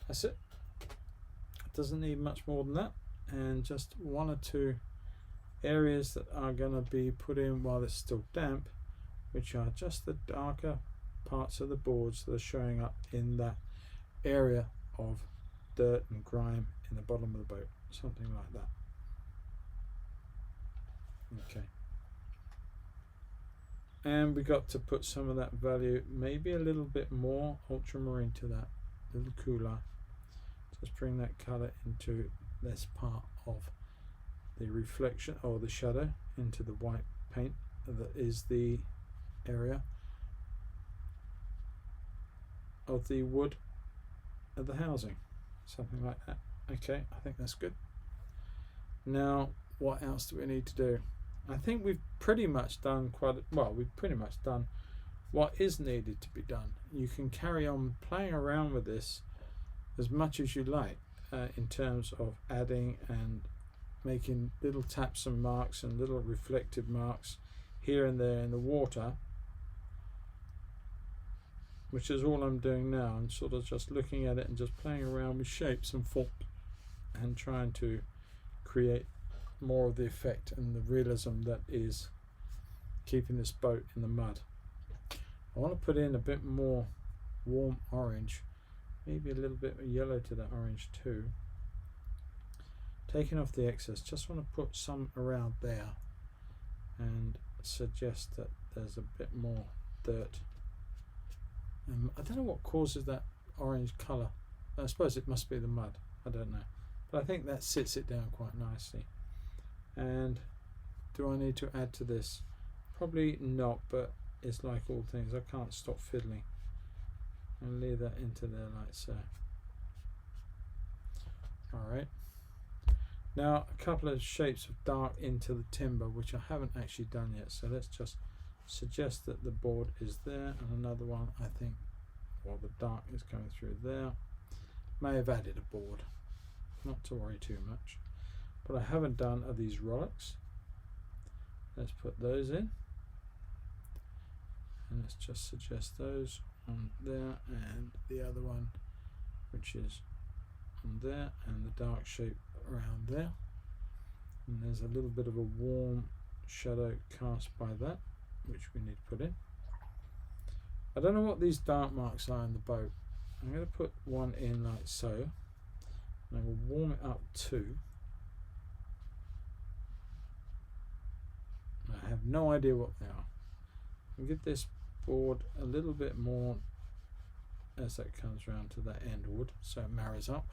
That's it. It doesn't need much more than that, and just one or two areas that are going to be put in while it's still damp, which are just the darker parts of the boards that are showing up in that area of dirt and grime in the bottom of the boat, something like that. Okay, and we got to put some of that value, maybe a little bit more ultramarine to that, a little cooler. Just bring that color into this part of the reflection or the shadow, into the white paint that is the area of the wood of the housing, something like that. Okay, I think that's good. Now what else do we need to do? I think we've pretty much done we've pretty much done what is needed to be done. You can carry on playing around with this as much as you like, in terms of adding and making little taps and marks and little reflective marks here and there in the water, which is all I'm doing now. I'm sort of just looking at it and just playing around with shapes and form and trying to create more of the effect and the realism that is keeping this boat in the mud. I want to put in a bit more warm orange, maybe a little bit of yellow to that orange too. Taking off the excess, just want to put some around there and suggest that there's a bit more dirt. I don't know what causes that orange colour. I suppose it must be the mud, I don't know. but I think that sits it down quite nicely. And do I need to add to this? Probably not, but it's like all things, I can't stop fiddling. I'll leave that into there like so. Alright, now a couple of shapes of dark into the timber, which I haven't actually done yet, so let's just suggest that the board is there, and another one, I think, well, the dark is going through there. May have added a board, not to worry too much. What I haven't done are these relics. Let's put those in, and let's just suggest those on there, and the other one, which is on there, and the dark shape around there. And there's a little bit of a warm shadow cast by that, which we need to put in. I don't know what these dark marks are in the boat. I'm going to put one in like so, and I will warm it up too. I have no idea what they are. I'll give this board a little bit more as that comes round to that end wood, so it marries up.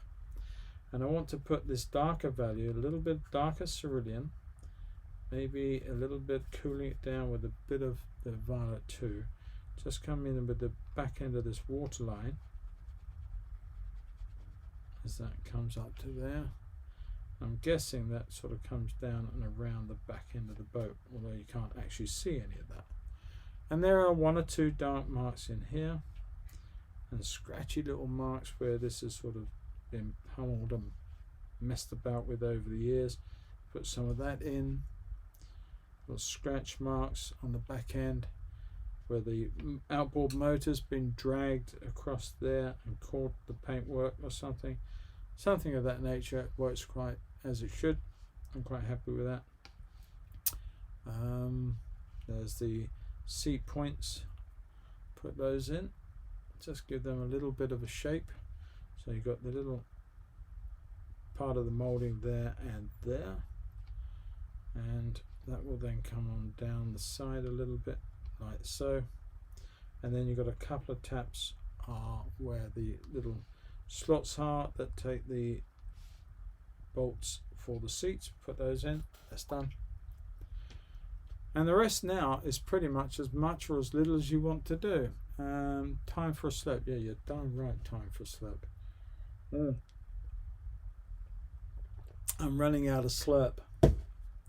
And I want to put this darker value, a little bit darker cerulean, maybe a little bit cooling it down with a bit of the violet too. Just come in with the back end of this waterline as that comes up to there. I'm guessing that sort of comes down and around the back end of the boat, although you can't actually see any of that. And there are one or two dark marks in here, and scratchy little marks where this has sort of been pummeled and messed about with over the years. Put some of that in. Little scratch marks on the back end where the outboard motor's been dragged across there and caught the paintwork or something of that nature. It works quite as it should. I'm quite happy with that. There's the seat points, put those in, just give them a little bit of a shape. So you've got the little part of the moulding there and there, and that will then come on down the side a little bit like so. And then you've got a couple of taps where the little slots are that take the bolts for the seats. Put those in. That's done. And the rest now is pretty much as much or as little as you want to do. Time for a slope. Yeah, you're darn right, time for a slope. I'm running out of slurp.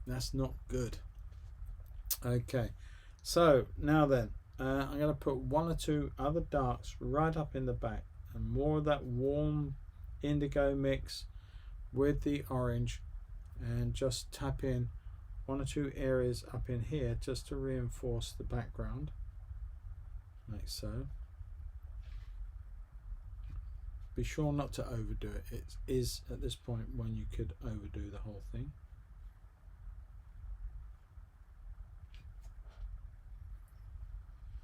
That's not good. Okay, so now then, I'm going to put one or two other darks right up in the back, and more of that warm indigo mix with the orange, and just tap in one or two areas up in here just to reinforce the background, like so. Be sure not to overdo it. It is at this point when you could overdo the whole thing.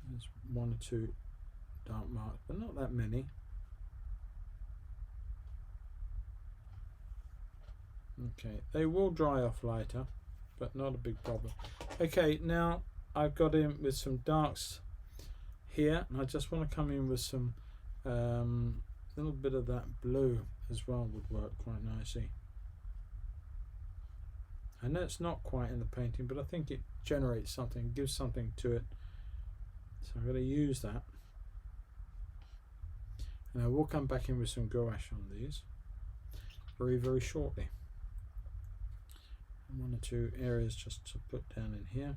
There's one or two dark marks, but not that many. Okay, they will dry off later, but not a big problem. Okay, now I've got in with some darks here, and I just want to come in with some little bit of that blue as well would work quite nicely. I know it's not quite in the painting, but I think it generates something, gives something to it. So I'm going to use that, and I will come back in with some gouache on these very, very shortly. And one or two areas just to put down in here.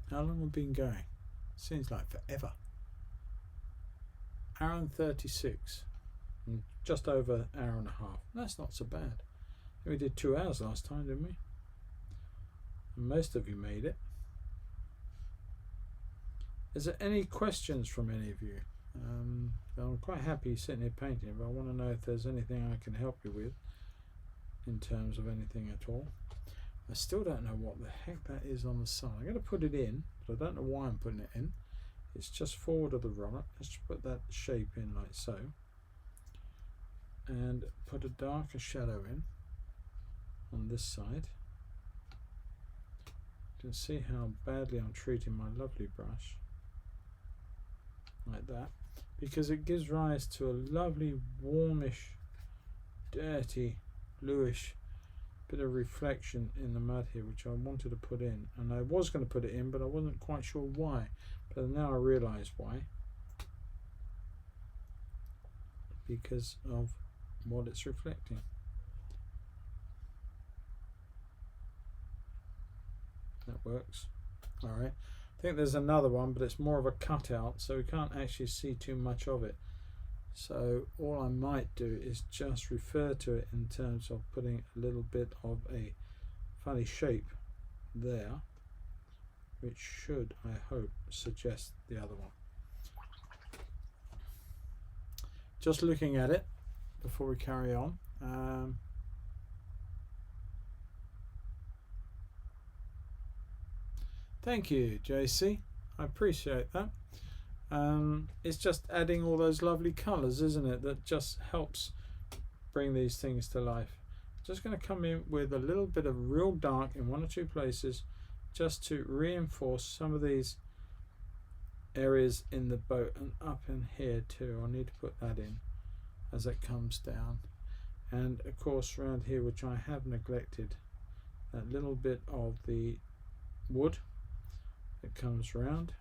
How long have we been going? Seems like forever. Hour and 36, and just over an hour and a half. That's not so bad. We did 2 hours last time, didn't we? And most of you made it. Is there any questions from any of you? I'm quite happy sitting here painting, but I want to know if there's anything I can help you with in terms of anything at all. I still don't know what the heck that is on the side. I'm going to put it in, but I don't know why I'm putting it in. It's just forward of the roller. Let's put that shape in like so, and put a darker shadow in on this side. You can see how badly I'm treating my lovely brush, like that. because it gives rise to a lovely warmish, dirty, bluish bit of reflection in the mud here, which I wanted to put in, and I was going to put it in, but I wasn't quite sure why, but now I realise why, because of what it's reflecting. That works. Alright, I think there's another one, but it's more of a cutout, so we can't actually see too much of it. So all I might do is just refer to it in terms of putting a little bit of a funny shape there, which should, I hope, suggest the other one. Just looking at it before we carry on. Thank you, JC. I appreciate that. It's just adding all those lovely colours, isn't it, that just helps bring these things to life. Just going to come in with a little bit of real dark in one or two places, just to reinforce some of these areas in the boat, and up in here too. I need to put that in as it comes down, and of course around here, which I have neglected, that little bit of the wood that comes round,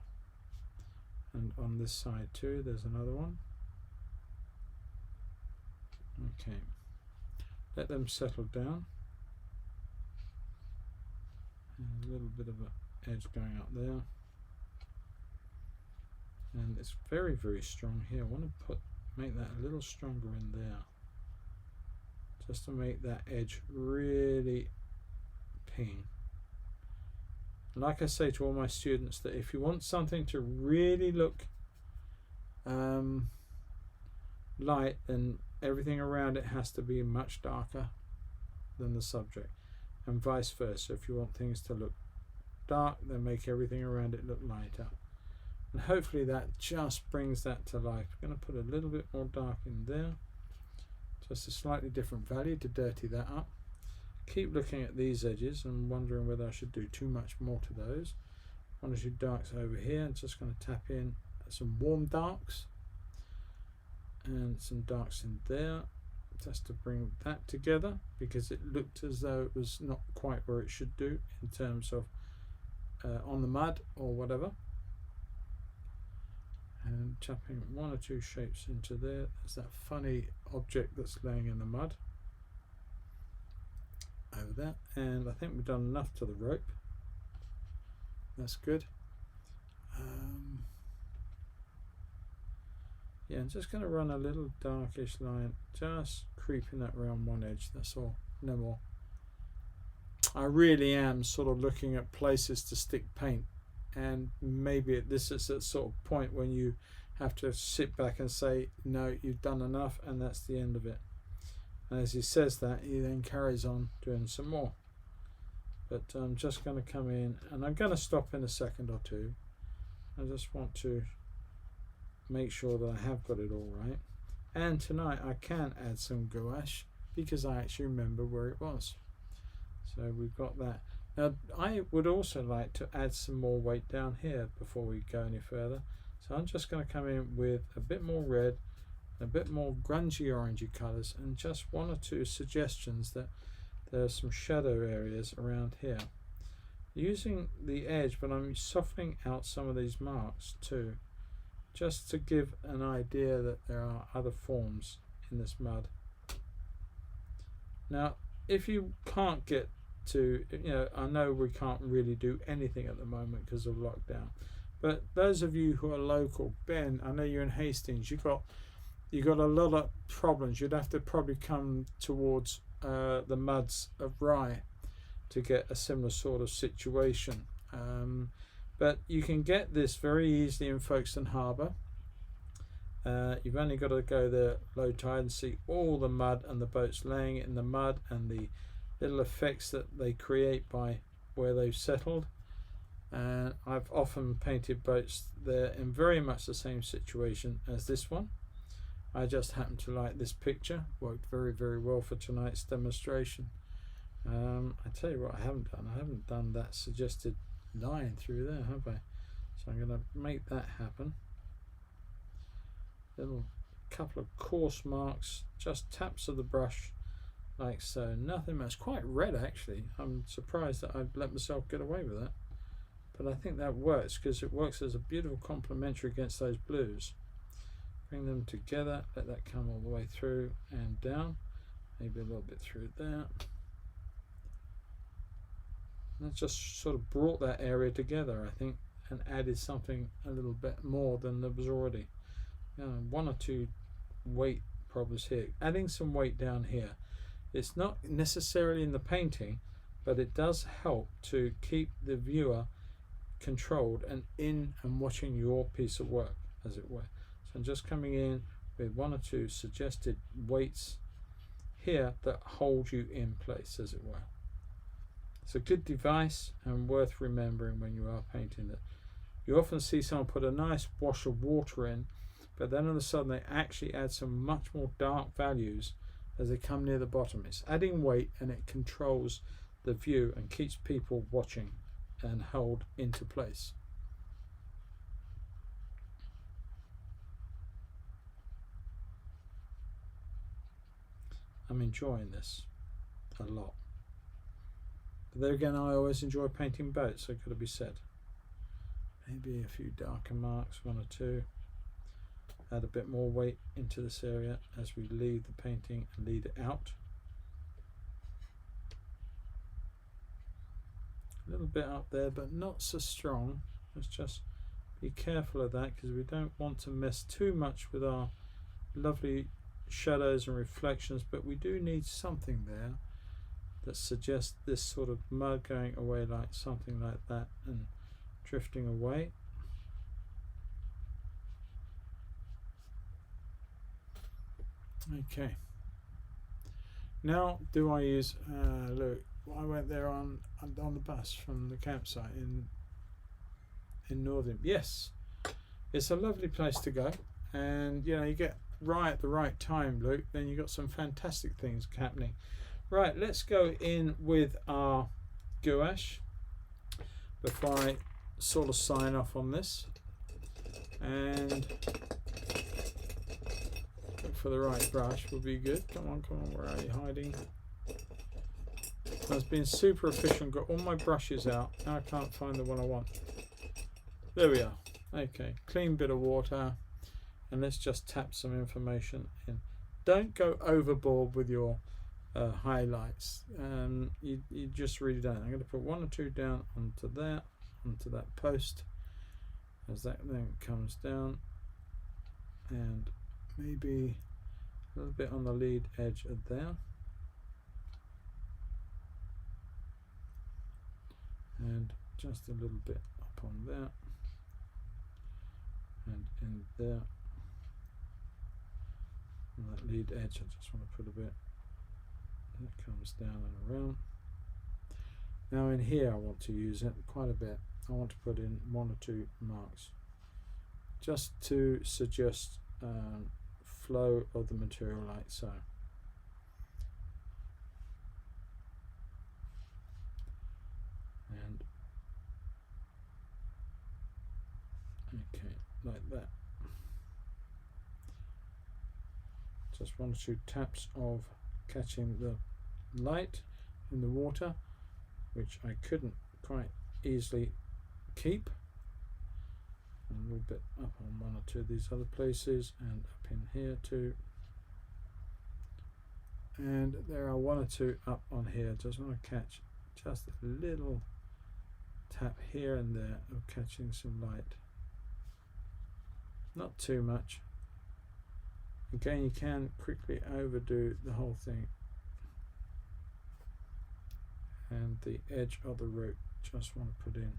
and on this side too there's another one. Okay, let them settle down, and a little bit of an edge going up there, and it's very, very strong here. I want to make that a little stronger in there, just to make that edge really ping. Like I say to all my students, that if you want something to really look light, then everything around it has to be much darker than the subject, and vice versa. If you want things to look dark, then make everything around it look lighter, and hopefully that just brings that to life. I'm going to put a little bit more dark in there, just a slightly different value to dirty that up. Keep looking at these edges and wondering whether I should do too much more to those. One or two darks over here. I'm just going to tap in some warm darks and some darks in there, just to bring that together, because it looked as though it was not quite where it should do in terms of on the mud or whatever. And tapping one or two shapes into there. There's that funny object that's laying in the mud over there, and I think we've done enough to the rope. That's good. Yeah, I'm just going to run a little darkish line, just creeping that around one edge. That's all, no more. I really am sort of looking at places to stick paint, and maybe this is a sort of point when you have to sit back and say, no, you've done enough, and that's the end of it. And as he says that, he then carries on doing some more. But I'm just going to come in, and I'm going to stop in a second or two. I just want to make sure that I have got it all right. And tonight I can add some gouache, because I actually remember where it was. So we've got that. Now I would also like to add some more weight down here before we go any further. So I'm just going to come in with a bit more red, a bit more grungy orangey colours, and just one or two suggestions that there are some shadow areas around here. Using the edge, but I'm softening out some of these marks too, just to give an idea that there are other forms in this mud. Now, if you can't get to, I know we can't really do anything at the moment because of lockdown, but those of you who are local, Ben, I know you're in Hastings, you got a lot of problems. You'd have to probably come towards the muds of Rye to get a similar sort of situation. But you can get this very easily in Folkestone Harbour. You've only got to go there low tide and see all the mud and the boats laying in the mud and the little effects that they create by where they've settled. And I've often painted boats there in very much the same situation as this one. I just happen to like this picture. Worked very, very well for tonight's demonstration. I tell you what I haven't done. I haven't done that suggested line through there, have I? So I'm going to make that happen. Little couple of coarse marks, just taps of the brush like so, nothing much. Quite red actually. I'm surprised that I've let myself get away with that, but I think that works because it works as a beautiful complementary against those blues. Bring them together, let that come all the way through and down, maybe a little bit through there. And that just sort of brought that area together, I think, and added something a little bit more than there was already. One or two weight problems here. Adding some weight down here. It's not necessarily in the painting, but it does help to keep the viewer controlled and in and watching your piece of work, as it were. So I'm just coming in with one or two suggested weights here that hold you in place, as it were. It's a good device and worth remembering when you are painting that. You often see someone put a nice wash of water in, but then all of a sudden they actually add some much more dark values as they come near the bottom. It's adding weight and it controls the view and keeps people watching and held into place. I'm enjoying this a lot. But there again, I always enjoy painting boats, so it got to be said. Maybe a few darker marks, one or two. Add a bit more weight into this area as we leave the painting and lead it out. A little bit up there, but not so strong. Let's just be careful of that because we don't want to mess too much with our lovely shadows and reflections, but we do need something there that suggests this sort of mud going away, like something like that, and drifting away. Okay, now do I use look, I went there on the bus from the campsite in Northern. Yes, it's a lovely place to go, and you know, you get right at the right time, Luke, then you got some fantastic things happening. Right, let's go in with our gouache before I sort of sign off on this, and look for the right brush will be good. Come on, where are you hiding? I was being super efficient, got all my brushes out. Now I can't find the one I want. There we are. Okay, clean bit of water, and let's just tap some information in. Don't go overboard with your highlights. You just really don't. I'm going to put one or two down onto that post as that then comes down, and maybe a little bit on the lead edge of there, and just a little bit up on there and in there. On that lead edge, I just want to put a bit that comes down and around. Now in here I want to use it quite a bit. I want to put in one or two marks just to suggest flow of the material like so. And okay, like that. Just one or two taps of catching the light in the water, which I couldn't quite easily keep. And a little bit up on one or two of these other places, and up in here too. And there are one or two up on here. Just want to catch just a little tap here and there of catching some light. Not too much. Again, you can quickly overdo the whole thing. And the edge of the rope, just want to put in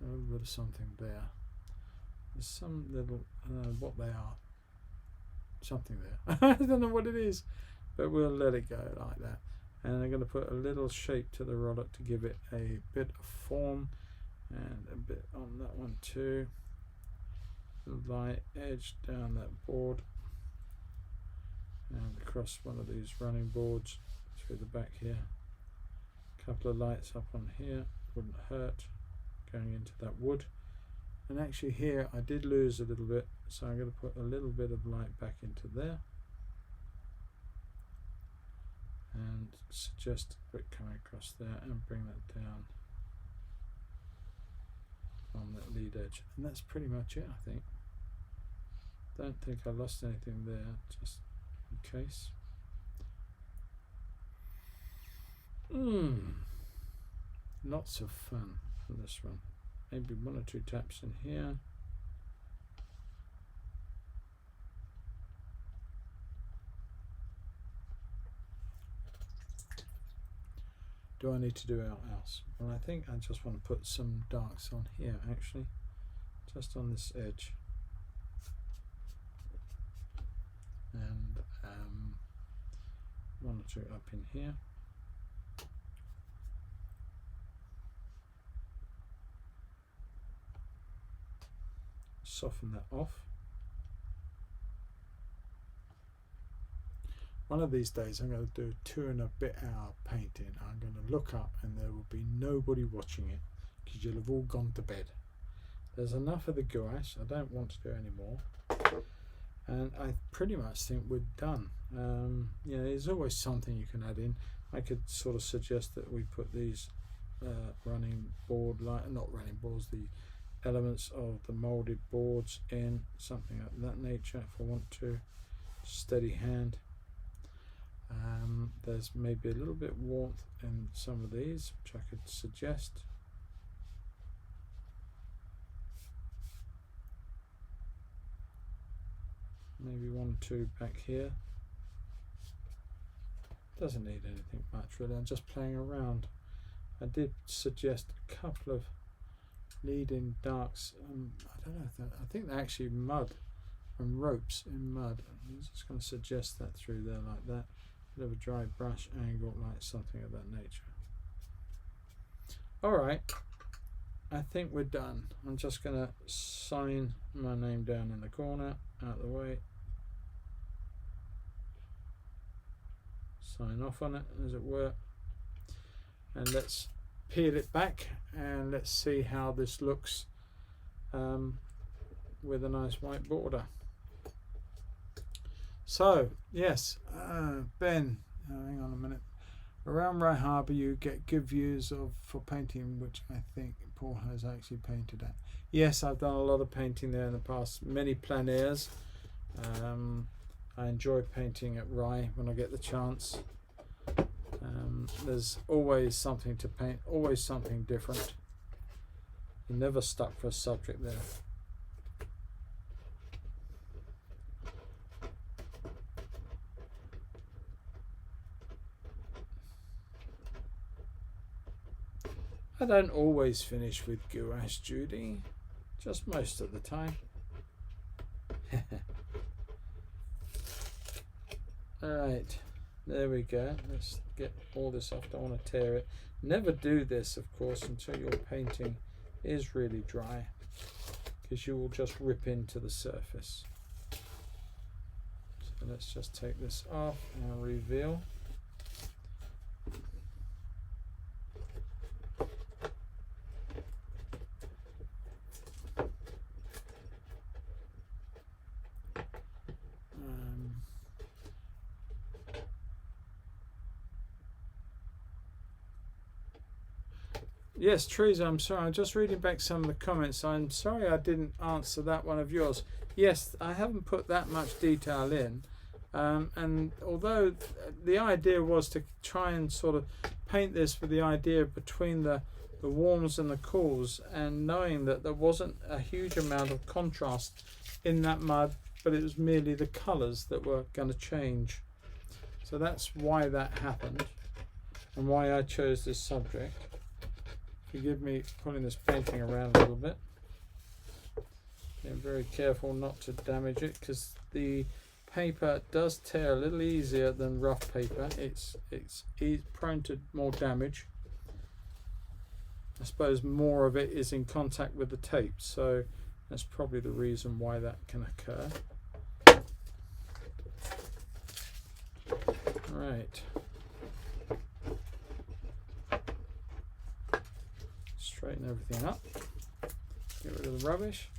a little bit of something there. There's some little, I don't know what they are, something there. I don't know what it is, but we'll let it go like that. And I'm going to put a little shape to the roller to give it a bit of form, and a bit on that one too. Light edge down that board and across one of these running boards through the back here. A couple of lights up on here, wouldn't hurt, going into that wood. And actually here I did lose a little bit, so I'm going to put a little bit of light back into there and suggest a bit coming across there and bring that down on that lead edge. And that's pretty much it, I think. Don't think I lost anything there, just in case. Lots of fun for this one. Maybe 1 or 2 taps in here. Do I need to do anything else? Well, I think I just want to put some darks on here, actually, just on this edge, and 1 or 2 up in here. Soften that off. One of these days I'm going to do a 2 and a bit hour painting. I'm going to look up and there will be nobody watching it because you'll have all gone to bed. There's enough of the gouache. I don't want to do any more. And I pretty much think we're done. You know, there's always something you can add in. I could sort of suggest that we put these running board, not running boards, the elements of the molded boards in, something of that nature if I want to. Steady hand. There's maybe a little bit warmth in some of these, which I could suggest. Maybe 1 or 2 back here. Doesn't need anything much really, I'm just playing around. I did suggest a couple of lead-in darks. I don't know if that, I think they're actually mud and ropes in mud. I'm just going to suggest that through there like that. Bit of a dry brush angle, like something of that nature. Alright, I think we're done. I'm just going to sign my name down in the corner, out of the way. Sign off on it, as it were. And let's peel it back and let's see how this looks with a nice white border. So yes, Ben, hang on a minute. Around Rye Harbour you get good views for painting, which I think Paul has actually painted at. Yes, I've done a lot of painting there in the past, many plein airs. I enjoy painting at Rye when I get the chance. There's always something to paint, always something different. You're never stuck for a subject there. I don't always finish with gouache, Judy, just most of the time. Alright, there we go. Let's get all this off. Don't want to tear it. Never do this, of course, until your painting is really dry, because you will just rip into the surface. So let's just take this off and reveal. Yes, Teresa, I'm sorry, I'm just reading back some of the comments. I'm sorry I didn't answer that one of yours. Yes, I haven't put that much detail in. And although the idea was to try and sort of paint this with the idea between the warms and the cools, and knowing that there wasn't a huge amount of contrast in that mud, but it was merely the colours that were going to change. So that's why that happened and why I chose this subject. Forgive me pulling this painting around a little bit. Being very careful not to damage it, because the paper does tear a little easier than rough paper. It's prone to more damage. I suppose more of it is in contact with the tape, so that's probably the reason why that can occur. Right. Straighten everything up. Get rid of the rubbish.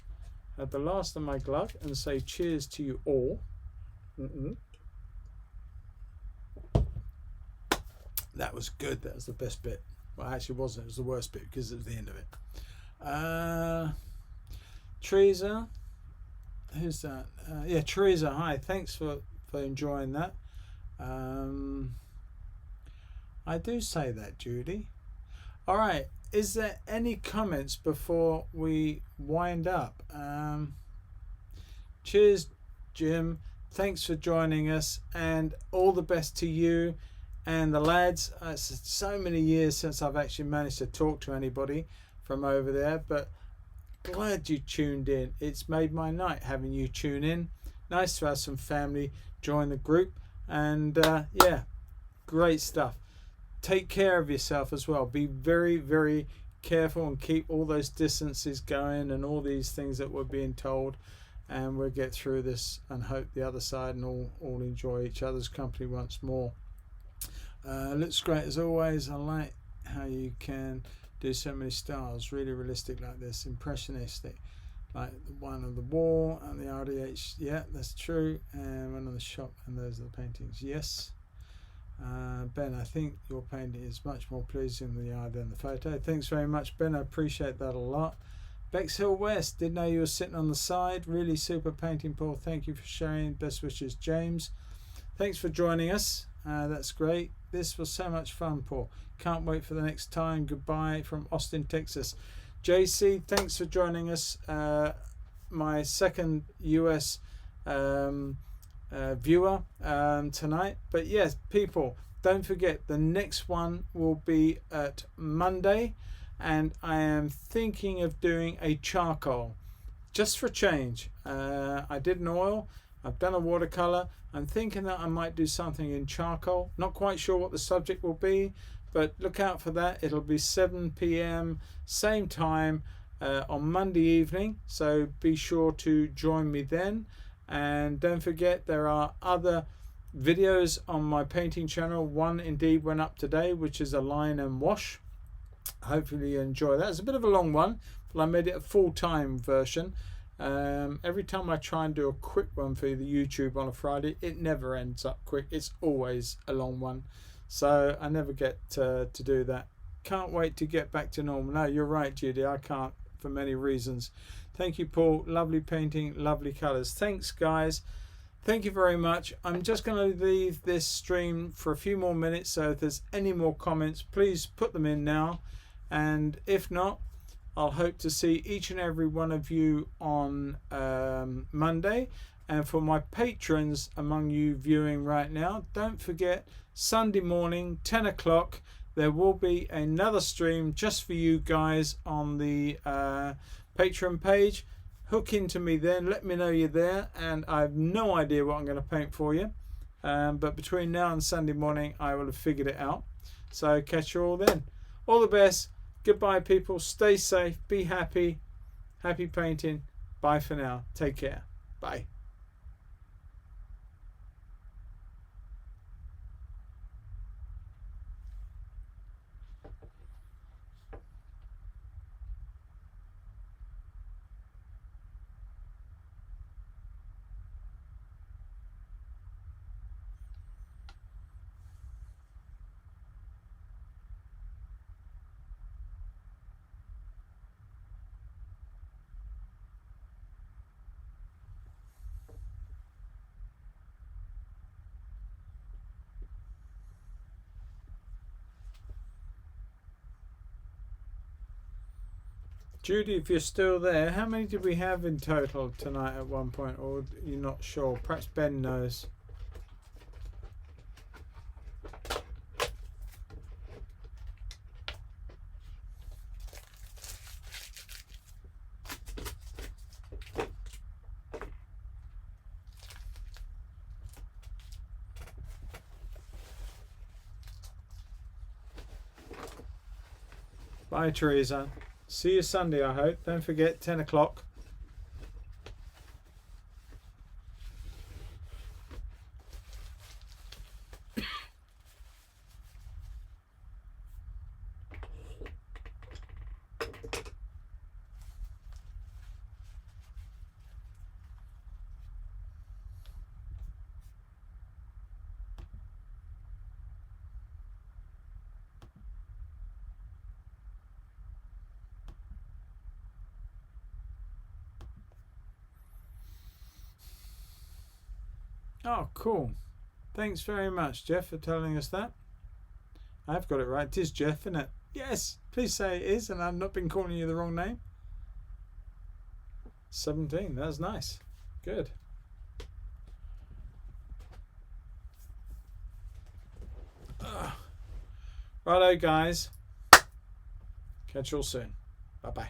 Have the last of my glug and say cheers to you all. That was good. That was the best bit. Well, actually, it wasn't. It was the worst bit because it was the end of it. Teresa, who's that? Yeah, Teresa. Hi. Thanks for enjoying that. I do say that, Judy. All right. Is there any comments before we wind up? Cheers, Jim. Thanks for joining us, and all the best to you and the lads. It's so many years since I've actually managed to talk to anybody from over there, but glad you tuned in. It's made my night having you tune in. Nice to have some family join the group, and yeah, great stuff. Take care of yourself as well. Be very, very careful and keep all those distances going and all these things that we're being told, and we'll get through this and hope the other side and all enjoy each other's company once more. Looks great as always. I like how you can do so many styles, really realistic like this, impressionistic, like the one on the wall and the RDH. Yeah, that's true. And one on the shop, and those are the paintings. Yes. Ben, I think your painting is much more pleasing in the eye than the photo. Thanks very much, Ben. I appreciate that a lot. Bexhill West, didn't know you were sitting on the side. Really super painting, Paul. Thank you for sharing. Best wishes, James. Thanks for joining us. That's great. This was so much fun, Paul. Can't wait for the next time. Goodbye from Austin, Texas. JC, thanks for joining us. My second US viewer tonight. But yes, people, don't forget the next one will be at Monday, and I am thinking of doing a charcoal just for change. I did an oil, I've done a watercolor. I'm thinking that I might do something in charcoal. Not quite sure what the subject will be, but look out for that. It'll be 7 p.m. same time on Monday evening, so be sure to join me then. And don't forget, there are other videos on my painting channel. One indeed went up today, which is a line and wash. Hopefully you enjoy that. It's a bit of a long one, but I made it a full-time version. Every time I try and do a quick one for the YouTube on a Friday, it never ends up quick. It's always a long one, so I never get to do that. Can't wait to get back to normal. No, you're right, Judy. I can't, for many reasons. Thank you, Paul. Lovely painting, lovely colours. Thanks, guys. Thank you very much. I'm just going to leave this stream for a few more minutes, so if there's any more comments, please put them in now. And if not, I'll hope to see each and every one of you on Monday. And for my patrons among you viewing right now, don't forget, Sunday morning, 10 o'clock, there will be another stream just for you guys on the Patreon page. Hook into me then, let me know you're there, and I have no idea what I'm going to paint for you. But between now and Sunday morning, I will have figured it out. So catch you all then. All the best. Goodbye, people. Stay safe. Be happy. Happy painting. Bye for now. Take care. Bye. Judy, if you're still there, how many did we have in total tonight at one point, or you're not sure? Perhaps Ben knows. Bye, Teresa. See you Sunday, I hope. Don't forget, 10 o'clock. Oh, cool. Thanks very much, Jeff, for telling us that. I've got it right. It is Jeff, isn't it? Yes. Please say it is, and I've not been calling you the wrong name. 17. That's nice. Good. Righto, guys. Catch you all soon. Bye-bye.